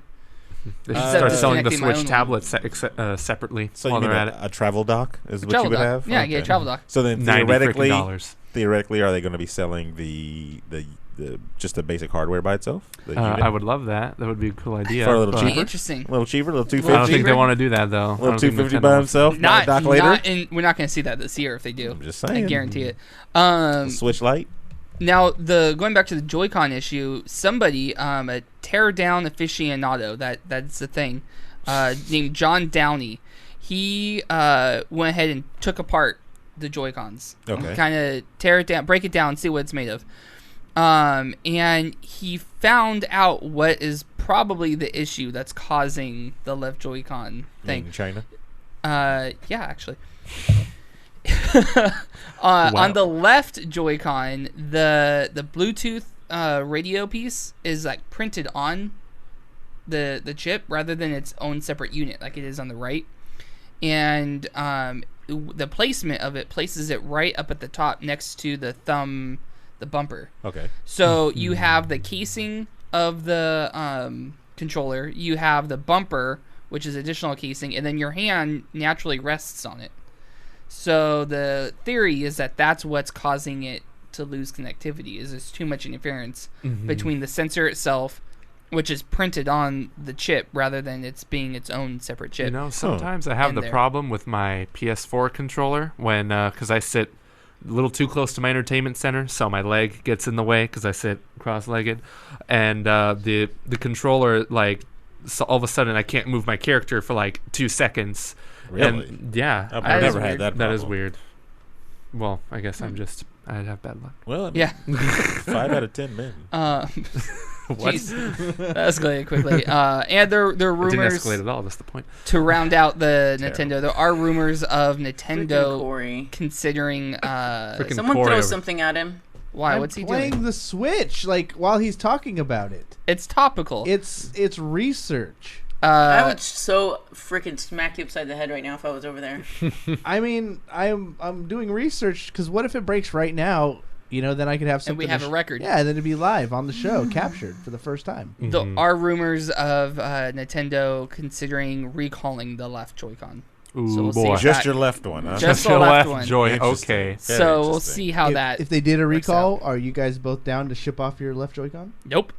They should Instead start of selling the connecting my Switch own one. tablets separately So while you mean they're at it. a travel dock is what Travel you would dock. have? Yeah, get a travel dock. So then $90 freaking theoretically, are they going to be selling the just the basic hardware by itself? The unit? I would love that. That would be a cool idea. For a little but cheaper? Interesting. A little cheaper, a little I don't 250. think they want to do that though. A little 250 by himself. Not dock later. we're not going to see that this year if they do. I'm just I saying. guarantee it. Switch Lite. Now, going back to the Joy-Con issue, somebody, a tear down aficionado, that's the thing, named John Downey, he went ahead and took apart the Joy-Cons. Okay. Kind of tear it down, break it down, see what it's made of. And he found out what is probably the issue that's causing the left Joy-Con thing. In China. Yeah, actually. On the left Joy-Con, the Bluetooth radio piece is like printed on the chip rather than its own separate unit like it is on the right. And the placement of it places it right up at the top next to the thumb, the bumper. Okay. So you have the casing of the controller, you have the bumper, which is additional casing, and then your hand naturally rests on it. So the theory is that that's what's causing it to lose connectivity, is there's too much interference between the sensor itself, which is printed on the chip, rather than it's being its own separate chip. You know, sometimes I have In the there. problem with my PS4 controller when, because I sit a little too close to my entertainment center, so my leg gets in the way because I sit cross-legged, and the controller, like, so all of a sudden I can't move my character for like 2 seconds. Really? And, yeah. I've That is never had weird. that. That is problem. weird. Well, I guess I'd have bad luck. Well, I mean, Yeah. 5 out of 10 men. What? Jeez. That escalated quickly. And there are It didn't rumors escalate at all. That's the point. to round out the Nintendo. There are rumors of Freaking Nintendo Corey. considering. Freaking Someone Corey throw over- something at him. Why? I'm What's he playing doing? the Switch like while he's talking about it. It's topical. It's research. I would so freaking smack you upside the head right now if I was over there. I mean, I'm doing research because what if it breaks right now? You know, then I could have something. we have a record. Yeah, then it'd be live on the show, captured for the first time. There are rumors of Nintendo considering recalling the left Joy-Con. Ooh, So we'll see boy. if Just that- your left one, huh? Just the your left left one. Joy. Interesting. Okay. Very So we'll interesting. see how If they did a works recall, are you guys both down to ship off your left Joy-Con? Nope.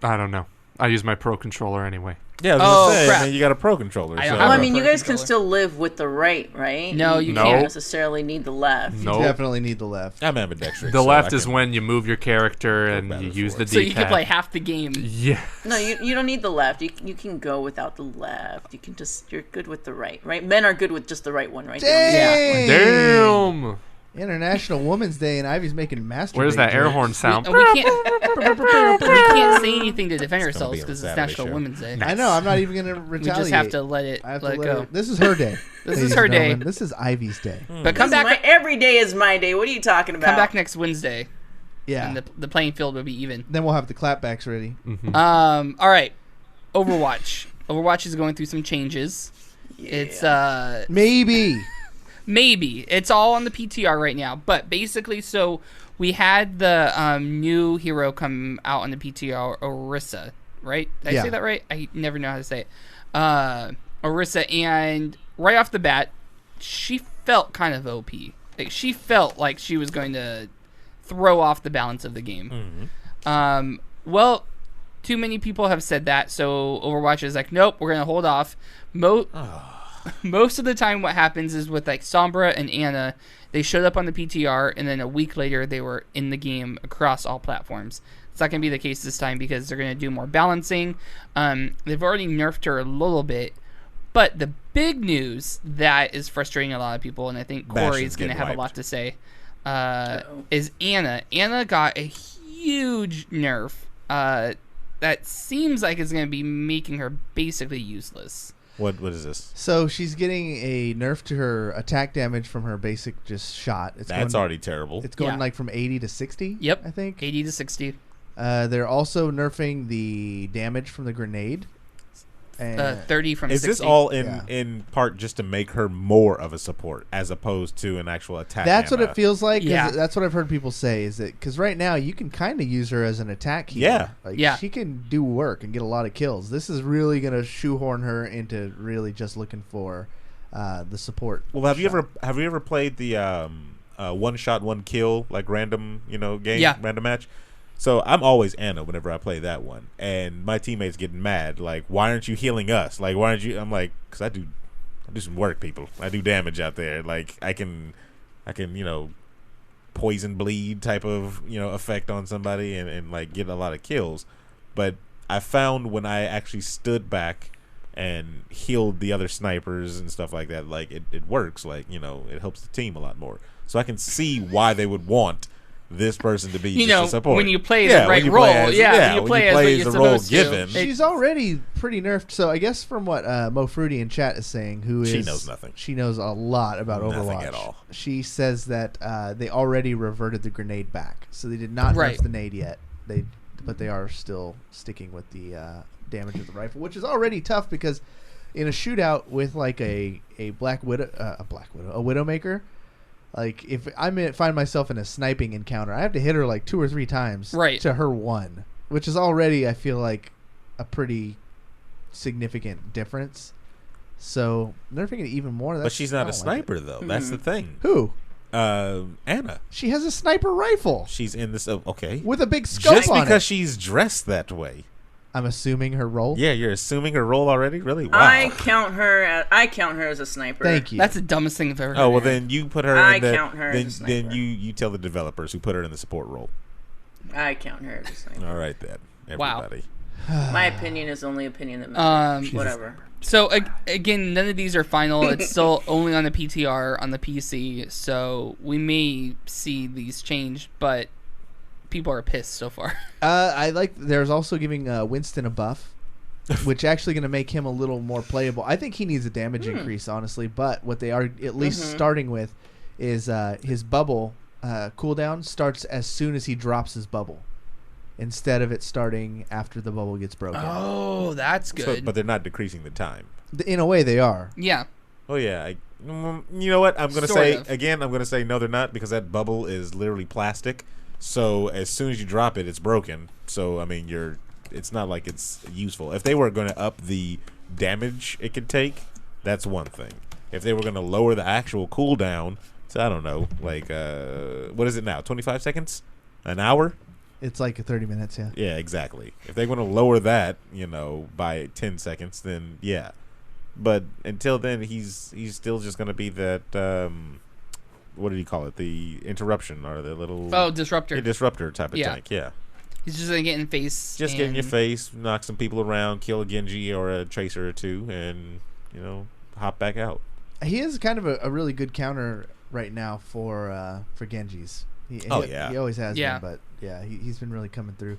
I don't know. I use my Pro controller anyway. Yeah, I was Oh, gonna say, crap. I mean, you got a pro controller. I so. don't Well, have I a mean, you pro guys can controller. still live with the right, right? No, you No. don't can't. necessarily need the left. No. Definitely need the left. I'm ambidextrous. The so left I is can- when you move your character and better you use for the it. So D-pad. you can play half the game. Yeah. No, you don't need the left. You can go without the left. You're good with the right, right? Men are good with just the right one, right? They don't need the left one. Dang! Damn. International Women's Day, and Ivy's making masturbate Where's that air jokes. horn sound? We can't say anything to defend It's gonna ourselves be on because it's Saturday National show. Women's Day. I know. I'm not even gonna We retaliate. just have to let it I have let to it go. This is her day. This ladies is her and day. gentlemen. This is Ivy's day. But come back. Every day is my day. What are you talking about? Come back next Wednesday, Yeah. and the playing field will be even. Then we'll have the clapbacks ready. All right. Overwatch. Overwatch is going through some changes. It's maybe it's all on the PTR right now, but basically, so we had the new hero come out on the PTR, Orisa, right? Did I say that right? I never know how to say it. Orisa, and right off the bat, she felt kind of OP. Like, she felt like she was going to throw off the balance of the game. Well, too many people have said that, so Overwatch is like, nope, we're gonna hold off. Most of the time, what happens is with like Sombra and Ana, they showed up on the PTR, and then a week later, they were in the game across all platforms. It's not gonna be the case this time because they're gonna do more balancing. They've already nerfed her a little bit, but the big news that is frustrating a lot of people, and I think Cory is gonna have a lot to say, is Ana. Ana got a huge nerf that seems like it's gonna be making her basically useless. What is this? So she's getting a nerf to her attack damage from her basic just shot. That's already terrible. It's going like from 80 to 60. Yep, I think 80 to 60. They're also nerfing the damage from the grenade. And 30 from 60. Is this all in part just to make her more of a support as opposed to an actual attack? That's what it feels like. Yeah. That's what I've heard people say, is that because right now you can kind of use her as an attack healer. She can do work and get a lot of kills. This is really going to shoehorn her into really just looking for the support. Well, have you ever played the one shot, one kill, like random game, random match? So I'm always Ana whenever I play that one, and my teammates getting mad, like, why aren't you healing us? Like, why aren't you? I'm like, because I do some work, people. I do damage out there. Like, I can poison bleed type of effect on somebody and like get a lot of kills. But I found when I actually stood back and healed the other snipers and stuff like that, like it works. Like, it helps the team a lot more. So I can see why they would want this person to be just a support. When you play the right role. When you play as what you're supposed to. Given. She's already pretty nerfed. So I guess from what Mo Fruity in chat is saying, she knows nothing. She knows a lot about nothing Overwatch. At all. She says that they already reverted the grenade back. So they did not nerf the nade yet. But they are still sticking with the damage of the rifle, which is already tough because in a shootout with like a Widowmaker, like if I find myself in a sniping encounter, I have to hit her like 2 or 3 times to her 1, which is already, I feel like, a pretty significant difference. So nerfing it even more. But she's not a sniper though. That's the thing. Who? Ana. She has a sniper rifle. She's in this. Okay. With a big scope just on it. because she's dressed that way. I'm assuming her role. Yeah, you're assuming her role already. Really? Wow. I count her as a sniper. Thank you. That's the dumbest thing I've ever heard. Oh well, then you put her. Count her as a sniper. Then you tell the developers who put her in the support role. I count her as a sniper. All right then, everybody. My opinion is the only opinion that matters. Whatever. So again, none of these are final. It's still only on the PTR on the PC, so we may see these change, but people are pissed so far. There's also giving Winston a buff, which actually going to make him a little more playable. I think he needs a damage increase, honestly, but what they are at least starting with is his bubble cooldown starts as soon as he drops his bubble, instead of it starting after the bubble gets broken. Oh, that's good. So, but they're not decreasing the time. In a way, they are. Yeah. Oh yeah. You know what? I'm going to say again. I'm going to say no, they're not, because that bubble is literally plastic. So as soon as you drop it, it's broken. So I mean, it's not like it's useful. If they were going to up the damage it could take, that's one thing. If they were going to lower the actual cooldown, so I don't know, like what is it now? 25 seconds? An hour? It's like 30 minutes, yeah. Yeah, exactly. If they're going to lower that, by 10 seconds, then yeah. But until then, he's still just going to be that. What did he call it? The interruption or the little disruptor. Disruptor type of tank. Yeah. He's just gonna get in face. Just get in your face, knock some people around, kill a Genji or a Tracer or two, and hop back out. He is kind of a really good counter right now for Genji's. He always has Yeah. been, but yeah, he's been really coming through.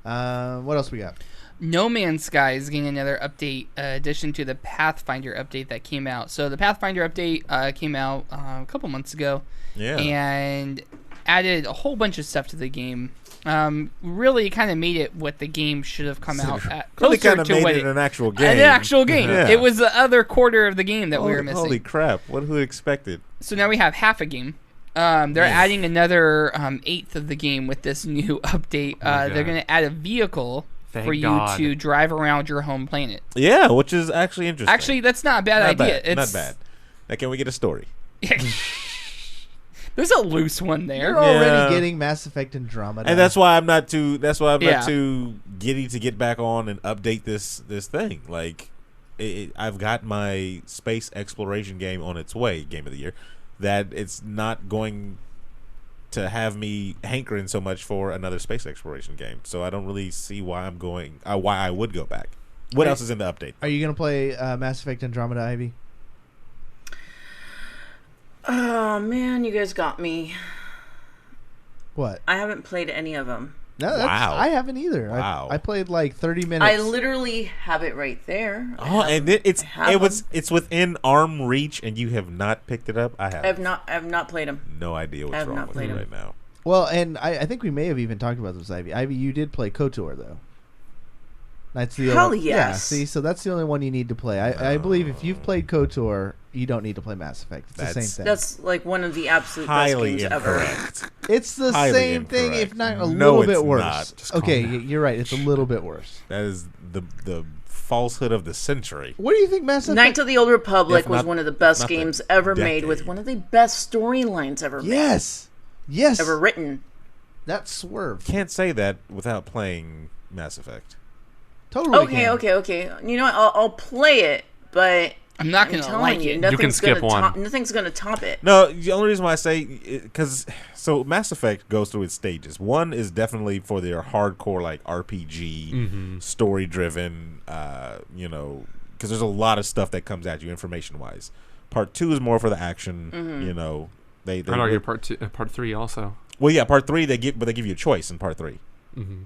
What else we got? No Man's Sky is getting another update, addition to the Pathfinder update that came out. So the Pathfinder update came out a couple months ago, and added a whole bunch of stuff to the game. Really kind of made it what the game should have come out at. Really Closer kind of to made what it an actual game. An actual game. Yeah. It was the other quarter of the game that we were missing. Holy crap! Who expected? So now we have half a game. They're adding another eighth of the game with this new update. They're going to add a vehicle for you to drive around your home planet. Yeah, which is actually interesting. Actually, that's not a bad idea. It's not bad. Now, can we get a story? There's a loose one there. You're already getting Mass Effect Andromeda, and that's why I'm not too giddy to get back on and update this thing. Like, I've got my space exploration game on its way, Game of the Year. That it's not going to have me hankering so much for another space exploration game. So I don't really see why why I would go back. What else is in the update? Are you going to play Mass Effect Andromeda, Ivy? Oh man, you guys got me. What? I haven't played any of them. No, I haven't either. Wow. I played like 30 minutes. I literally have it right there. Oh, and it's within arm reach, and you have not picked it up. I have not played them. No idea what's wrong with you right now. Well, and I think we may have even talked about this, Ivy. Ivy, you did play KOTOR though. That's the Hell only, yes. Yeah, see, so that's the only one you need to play. I believe if you've played KOTOR, you don't need to play Mass Effect. It's the same thing. That's like one of the absolute best games ever. It's the same thing, if not a little bit worse. Okay, you're right. It's a little bit worse. That is the falsehood of the century. What do you think Mass Effect? Knights of the Old Republic was one of the best games ever made, with one of the best storylines ever made. Yes. Ever written. That swerve. Can't say that without playing Mass Effect. Totally. Okay. You know what? I'll play it, but I'm not going to like it. You can skip one. Nothing's going to top it. No, the only reason why I say so Mass Effect goes through its stages. One is definitely for their hardcore like RPG, story driven. Because there's a lot of stuff that comes at you information wise. Part 2 is more for the action. They part 3 also. Well, yeah, part 3 they give you a choice in part 3.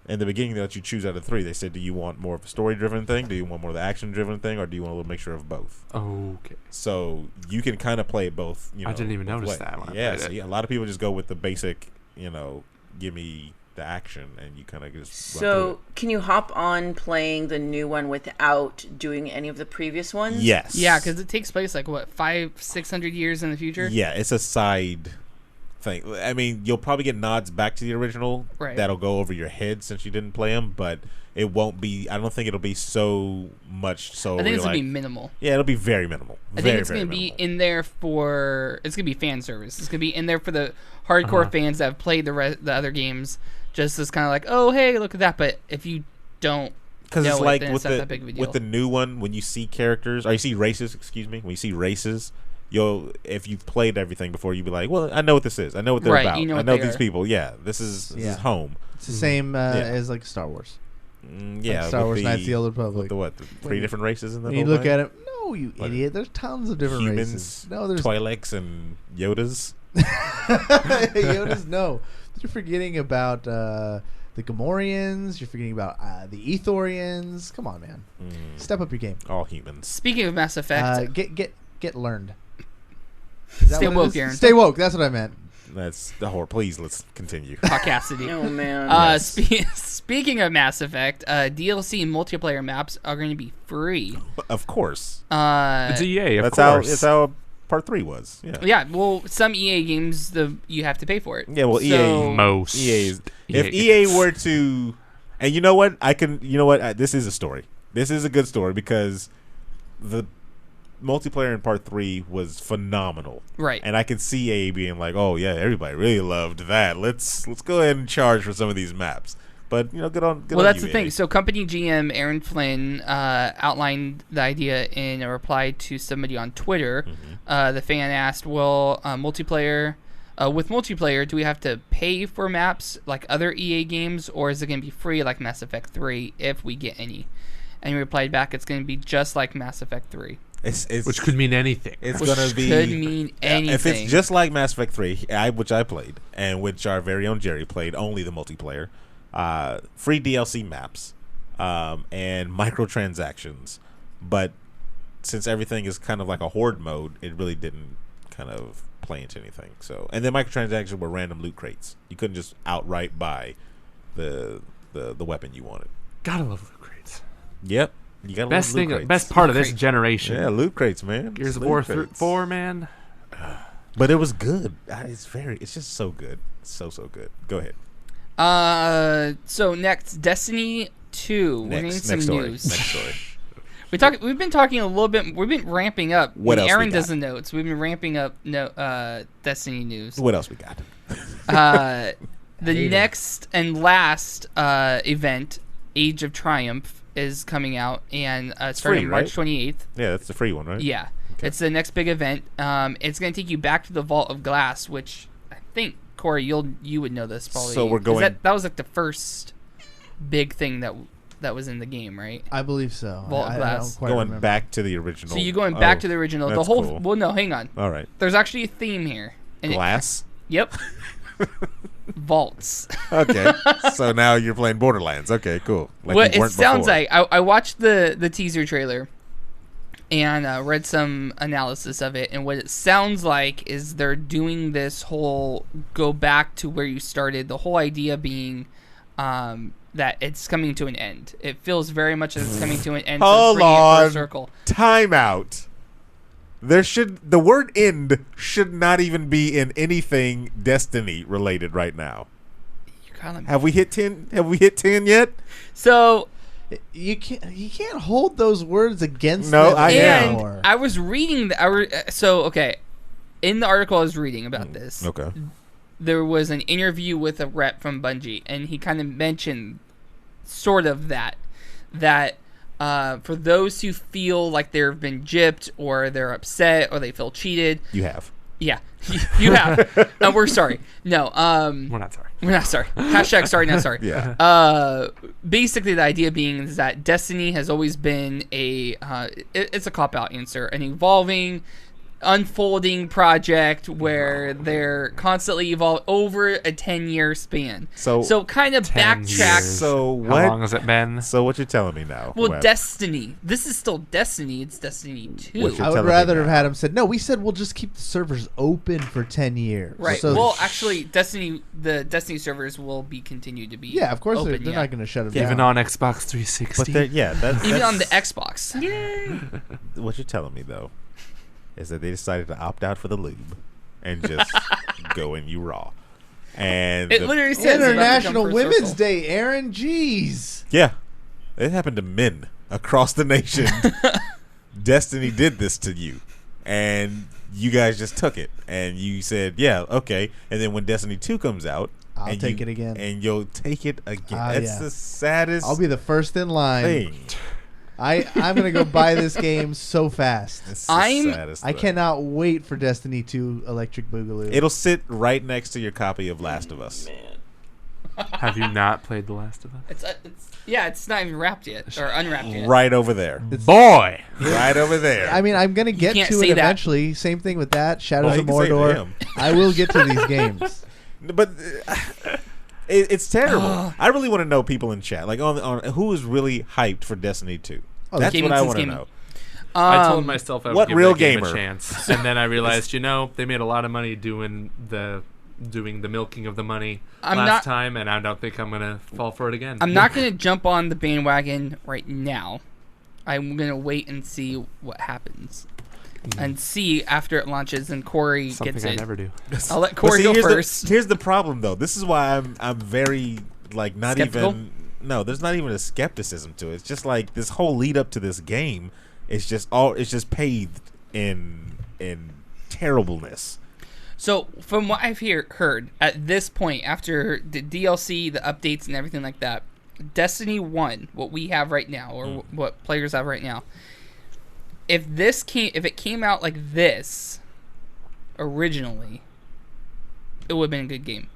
In the beginning, that you choose out of 3, they said, do you want more of a story-driven thing? Do you want more of the action-driven thing? Or do you want a little mixture of both? Okay. So you can kind of play both. I didn't even notice that when I played it. A lot of people just go with the basic, give me the action, and you kind of just So can you hop on playing the new one without doing any of the previous ones? Yes. Yeah, because it takes place like, 500-600 years in the future? Yeah, it's a side thing. I mean, you'll probably get nods back to the original that'll go over your head since you didn't play them, but it won't be. I don't think it'll be so much. So I think it's gonna be minimal. Yeah, it'll be very minimal. I think it's gonna be in there for. It's gonna be fan service. It's gonna be in there for the hardcore fans that have played the other games. Just as kind of like, oh hey, look at that. But if you don't, because it's like with the new one, when you see characters or you see races, when you see races. If you've played everything before, you'll be like, well, I know what this is. I know what they're about. I know these people. Yeah, this is home. It's the same as like Star Wars. Yeah, like Star Wars Knights of the Old Republic. The 3 different races in the you look at it. No, you idiot. There's tons of different humans, races. No, there's Twi'leks and Yodas. Yodas, no. You're forgetting about the Gamorreans. You're forgetting about the Ethorians. Come on, man. Step up your game. All humans. Speaking of Mass Effect, get learned. Stay woke, Aaron. Stay woke. That's what I meant. That's the horror. Please, let's continue. Caucasity. Oh man. Speaking of Mass Effect, DLC multiplayer maps are going to be free. Of course. It's EA. Of course. That's how part 3 was. Yeah. Yeah. Well, some EA games you have to pay for it. Yeah. Well, most EA. If EA were to, and you know what, this is a story. This is a good story because the multiplayer in part 3 was phenomenal, right? And I can see EA being like, "Oh yeah, everybody really loved that. Let's go ahead and charge for some of these maps." But good on. Well, that's the thing. So, company GM Aaron Flynn outlined the idea in a reply to somebody on Twitter. The fan asked, "Well, multiplayer. With multiplayer, do we have to pay for maps like other EA games, or is it going to be free like Mass Effect 3 if we get any?" And he replied back, "It's going to be just like Mass Effect 3." which could mean anything. It's Which gonna be could mean anything. If it's just like Mass Effect 3, which I played, and which our very own Jerry played, only the multiplayer, free DLC maps, and microtransactions. But since everything is kind of like a horde mode, it really didn't kind of play into anything. So, and then microtransactions were random loot crates. You couldn't just outright buy the weapon you wanted. Gotta love loot crates. Yep. You gotta Best love loot thing, crates. best part of this generation. Yeah, loot crates, man. Gears of Loot War crates. 4, man. But it was good. It's just so good. So good. Go ahead. So next, Destiny 2. We're getting some news. Next story. We've been talking a little bit. We've been ramping up. What else Aaron we got? does the notes. We've been ramping up Destiny news. What else we got? The next and last event, Age of Triumph, is coming out, and starting free, March right? 28th. Yeah, that's the free one, right? Yeah, it's the next big event. It's going to take you back to the Vault of Glass, which I think, Corey, you would know this probably. So we're 'Cause going. That was like the first big thing that was in the game, right? I believe so. Vault I Glass. don't quite Going remember. back to the original. So you're going back to the original. The that's whole. cool. Well, no, hang on. All right. There's actually a theme here. And Glass. Yep. Vaults. Okay. So now you're playing Borderlands. Okay, cool. Like What you it weren't sounds before. like, I watched the teaser trailer and read some analysis of it, and what it sounds like is they're doing this whole go back to where you started, the whole idea being that it's coming to an end. It feels very much as it's coming to an end. Hold bringing it full on. circle. Time out. The word end should not even be in anything Destiny related right now. You kinda- Have we hit 10? Have we hit 10 yet? So You can't hold those words against No, them I am. anymore. I was reading okay, in the article I was reading about this. Okay. There was an interview with a rep from Bungie, and he kind of mentioned sort of that for those who feel like they've been gypped or they're upset or they feel cheated. You have. Yeah, you have. We're sorry. No, We're not sorry. we're not sorry. Hashtag sorry, not sorry. Yeah. Basically, the idea being is that Destiny has always been it's a cop-out answer, an evolving, unfolding project where they're constantly evolve over a 10-year span. So kind of 10 backtrack. years. So what? How long has it been? So what you're telling me now? Well, Webb? Destiny. This is still Destiny. It's Destiny 2. What you're I would telling me rather now. have had him said, no, we said we'll just keep the servers open for 10 years. Right. So, Well, actually, the Destiny servers will be continued to be yeah, of course open, they're not going to shut them Even down. on Xbox 360. But that's Even on the Xbox. what you're telling me though is that they decided to opt out for the lube and just go in you raw. And It literally says about to International come full Women's circle. Day, Aaron. Jeez. yeah, it happened to men across the nation. Destiny did this to you, and you guys just took it, and you said, "Yeah, okay." And then when Destiny 2 comes out, I'll and take it again. and you'll take it again. Ah, That's yeah. the saddest I'll be the first in line. thing. I'm going to go buy this game so fast. It's the I'm- saddest I thing. cannot wait for Destiny 2 Electric Boogaloo. It'll sit right next to your copy of Last of Us. Have you not played The Last of Us? It's not even wrapped yet or unwrapped yet. Right over there. Boy! Right over there. I mean, I'm going to get can't to say it that. eventually. Same thing with that. Shadows Well, of you can say Mordor. them. I will get to these games. But it's terrible. I really want to know people in chat, like on who is really hyped for Destiny 2. Oh, That's Gaming what I Since want to Gaming. know. I told myself I would what give real that game gamer? a chance, and then I realized, they made a lot of money doing the milking of the money last time, and I don't think I'm gonna fall for it again. I'm not going to jump on the bandwagon right now. I'm going to wait and see what happens. And see after it launches and Corey Something gets I it. never do. I'll let But Corey see, go here's first. Here's the problem, though. This is why I'm very like not Skeptical? even. No, there's not even a skepticism to it. It's just like this whole lead up to this game. It's just paved in terribleness. So, from what I've heard, at this point, after the DLC, the updates, and everything like that, Destiny 1, what we have right now, or what players have right now, if it came out like this originally, it would have been a good game.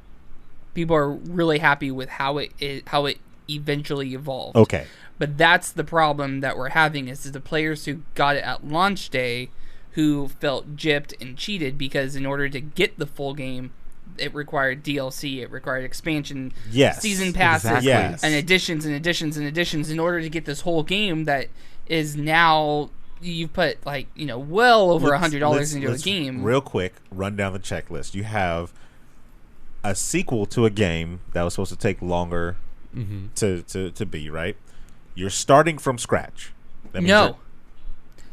People are really happy with how it eventually evolved. Okay. But that's the problem that we're having is the players who got it at launch day who felt gypped and cheated because in order to get the full game, it required DLC, it required expansion, season passes, Exactly. and additions and additions and additions in order to get this whole game that is now you put well over $100 into a game. Real quick, run down the checklist. You have a sequel to a game that was supposed to take longer to be, right? You're starting from scratch. That means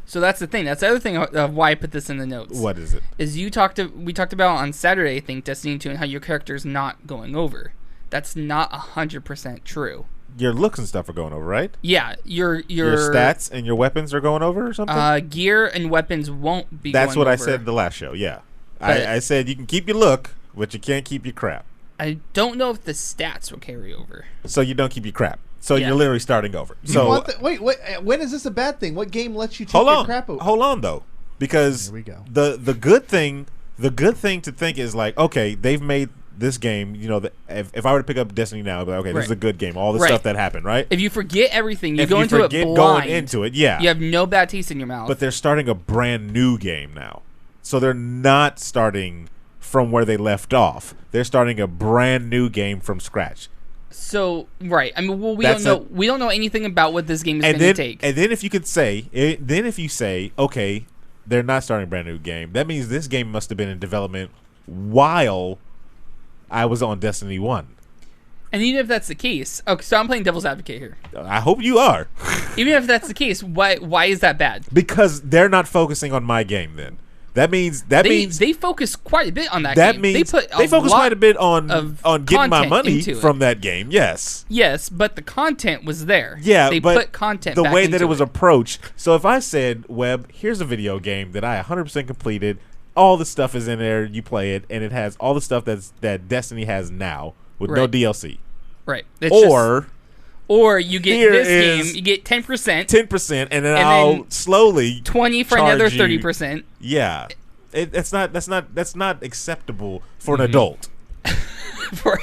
So that's the thing. That's the other thing of why I put this in the notes. What is it? Is we talked about on Saturday, I think, Destiny 2 and how your character's not going over. That's not 100% true. Your looks and stuff are going over, right? Yeah, your stats and your weapons are going over or something? Gear and weapons won't be That's going what over. I said the last show, yeah. I said you can keep your look, but you can't keep your crap. I don't know if the stats will carry over. So you don't keep your crap. So Yeah. you're literally starting over. So wait, when is this a bad thing? What game lets you take hold your on, crap over? hold on though, because Here we go. the good thing to think is like, okay, they've made this game. If I were to pick up Destiny now, I'd be like, okay, this is a good game. All the stuff that happened, right? If you forget everything, you If go you into it forget blind. going into it, yeah. You have no bad taste in your mouth. But they're starting a brand new game now, so they're not starting from where they left off. They're starting a brand new game from scratch. So right, I mean, well, we That's don't know. We don't know anything about what this game is going to take. And then if you say, okay, they're not starting a brand new game, that means this game must have been in development while I was on Destiny 1. And even if that's the case, okay, so I'm playing devil's advocate here. I hope you are. Even if that's the case, why is that bad? Because they're not focusing on my game then. That means they focus quite a bit on that that game. means they focus quite a bit on getting my content money into it. from that game. Yes. Yes, but the content was there. Yeah, they but put content the back way that into it was approached. So if I said, Webb, here's a video game that I 100% completed, all the stuff is in there, you play it, and it has all the stuff that Destiny has now with no Right. DLC. Right. Or you get here this is game, you get 10%, 10%, and then And I'll then slowly 20 for charge another you. 30%. Yeah, that's not acceptable for an adult. for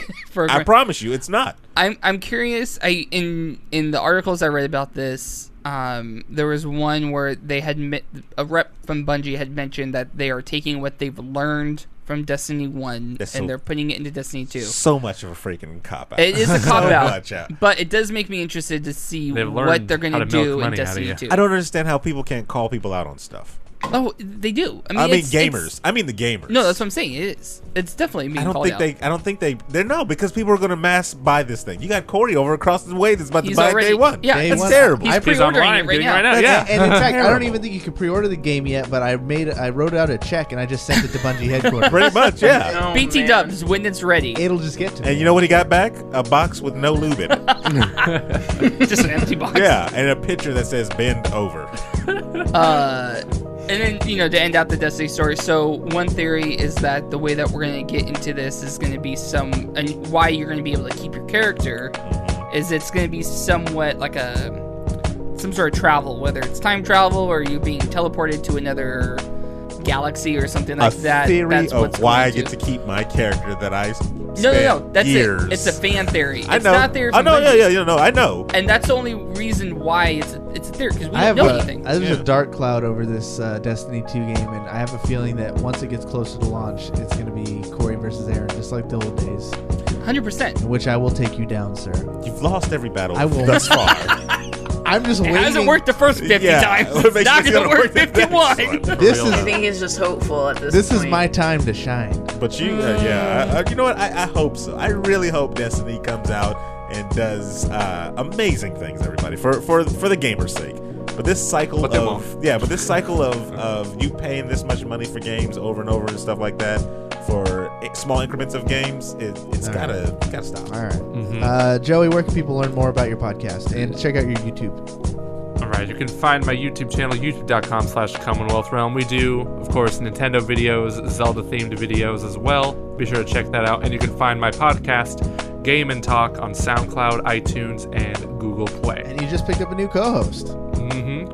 I promise you, it's not. I'm curious. In the articles I read about this, there was one where they had a rep from Bungie had mentioned that they are taking what they've learned from Destiny 1 and they're putting it into Destiny 2. So much of a freaking cop out. It is a cop So out, much out. but it does make me interested to see They've what learned they're going how to to milk do in money out of Destiny you. 2. I don't understand how people can't call people out on stuff. Oh, they do. I mean it's gamers. I mean the gamers. No, that's what I'm saying. It is. It's definitely being I don't called think out. I don't think they're no, because people are going to mass buy this thing. You got Cory over across the way that's about He's to buy it already- day one. yeah, that's Day one. terrible. He's He's pre-ordering online it right doing now. it right now. Yeah. And in fact, I don't Terrible. even think you can pre-order the game yet. But I wrote out a check and I just sent it to Bungie headquarters. Pretty much, yeah. Oh, BT man. Dubs when it's ready. It'll just get to me. And you know what he got back? A box with no lube in it. Just an empty box. Yeah, and a picture that says "bend over." And then, to end out the Destiny story, so one theory is that the way that we're going to get into this is going to be and why you're going to be able to keep your character is it's going to be somewhat like some sort of travel, whether it's time travel or you being teleported to another galaxy or something like that. Theory That's what's of why I going get to keep my character that I No, that's years. it. It's a fan theory. I It's know. not a theory I from know. Bungie. Yeah. I know. And that's the only reason why it's a theory, because we I don't have know anything. there's a dark cloud over this Destiny 2 game, and I have a feeling that once it gets closer to launch, it's going to be Cory versus Aaron, just like the old days. 100%. In which I will take you down, sir. You've lost every battle I will. thus far. I'm just It waiting. hasn't worked the first 50 Yeah. times. What It's makes not you going to gonna work work the next 51. one? This I is think he's just hopeful at this this point. is my time to shine. But you, you know what? I hope so. I really hope Destiny comes out and does amazing things, everybody, for the gamers' sake. But this cycle But they of you paying this much money for games over and over and stuff like that for small increments of games, it's gotta stop. All right. Joey, where can people learn more about your podcast and check out your YouTube? All right, you can find my YouTube channel, youtube.com/Commonwealth Realm. We do, of course, Nintendo videos, Zelda-themed videos as well. Be sure to check that out. And you can find my podcast, Game and Talk, on SoundCloud, iTunes, and Google Play. And you just picked up a new co-host.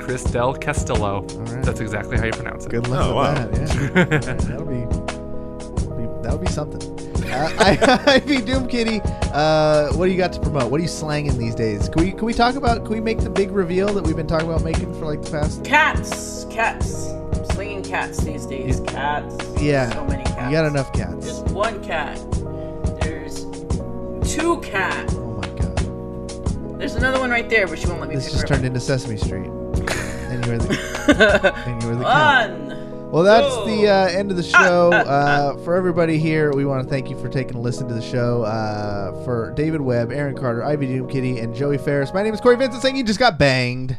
Chris Del Castillo. right. That's exactly how you pronounce it. Good luck Oh, with wow. that. Yeah. That would be something. I be Doomkitty. What do you got to promote? What are you slanging these days? Can we talk about? Can we make the big reveal that we've been talking about making for like the past? Cats. I'm slinging cats these days. Cats. Yeah. So many cats. You got enough cats. There's one cat. There's 2 cats. Oh my god. There's another one right there, but she won't let me. This pick just her turned up. into Sesame Street. And you were the. And you were the cat. One. Well, that's the end of the show. For everybody here, we want to thank you for taking a listen to the show. For David Webb, Aaron Carter, Ivy Doomkitty, and Joey Ferris, my name is Cory Vincent saying you just got banged.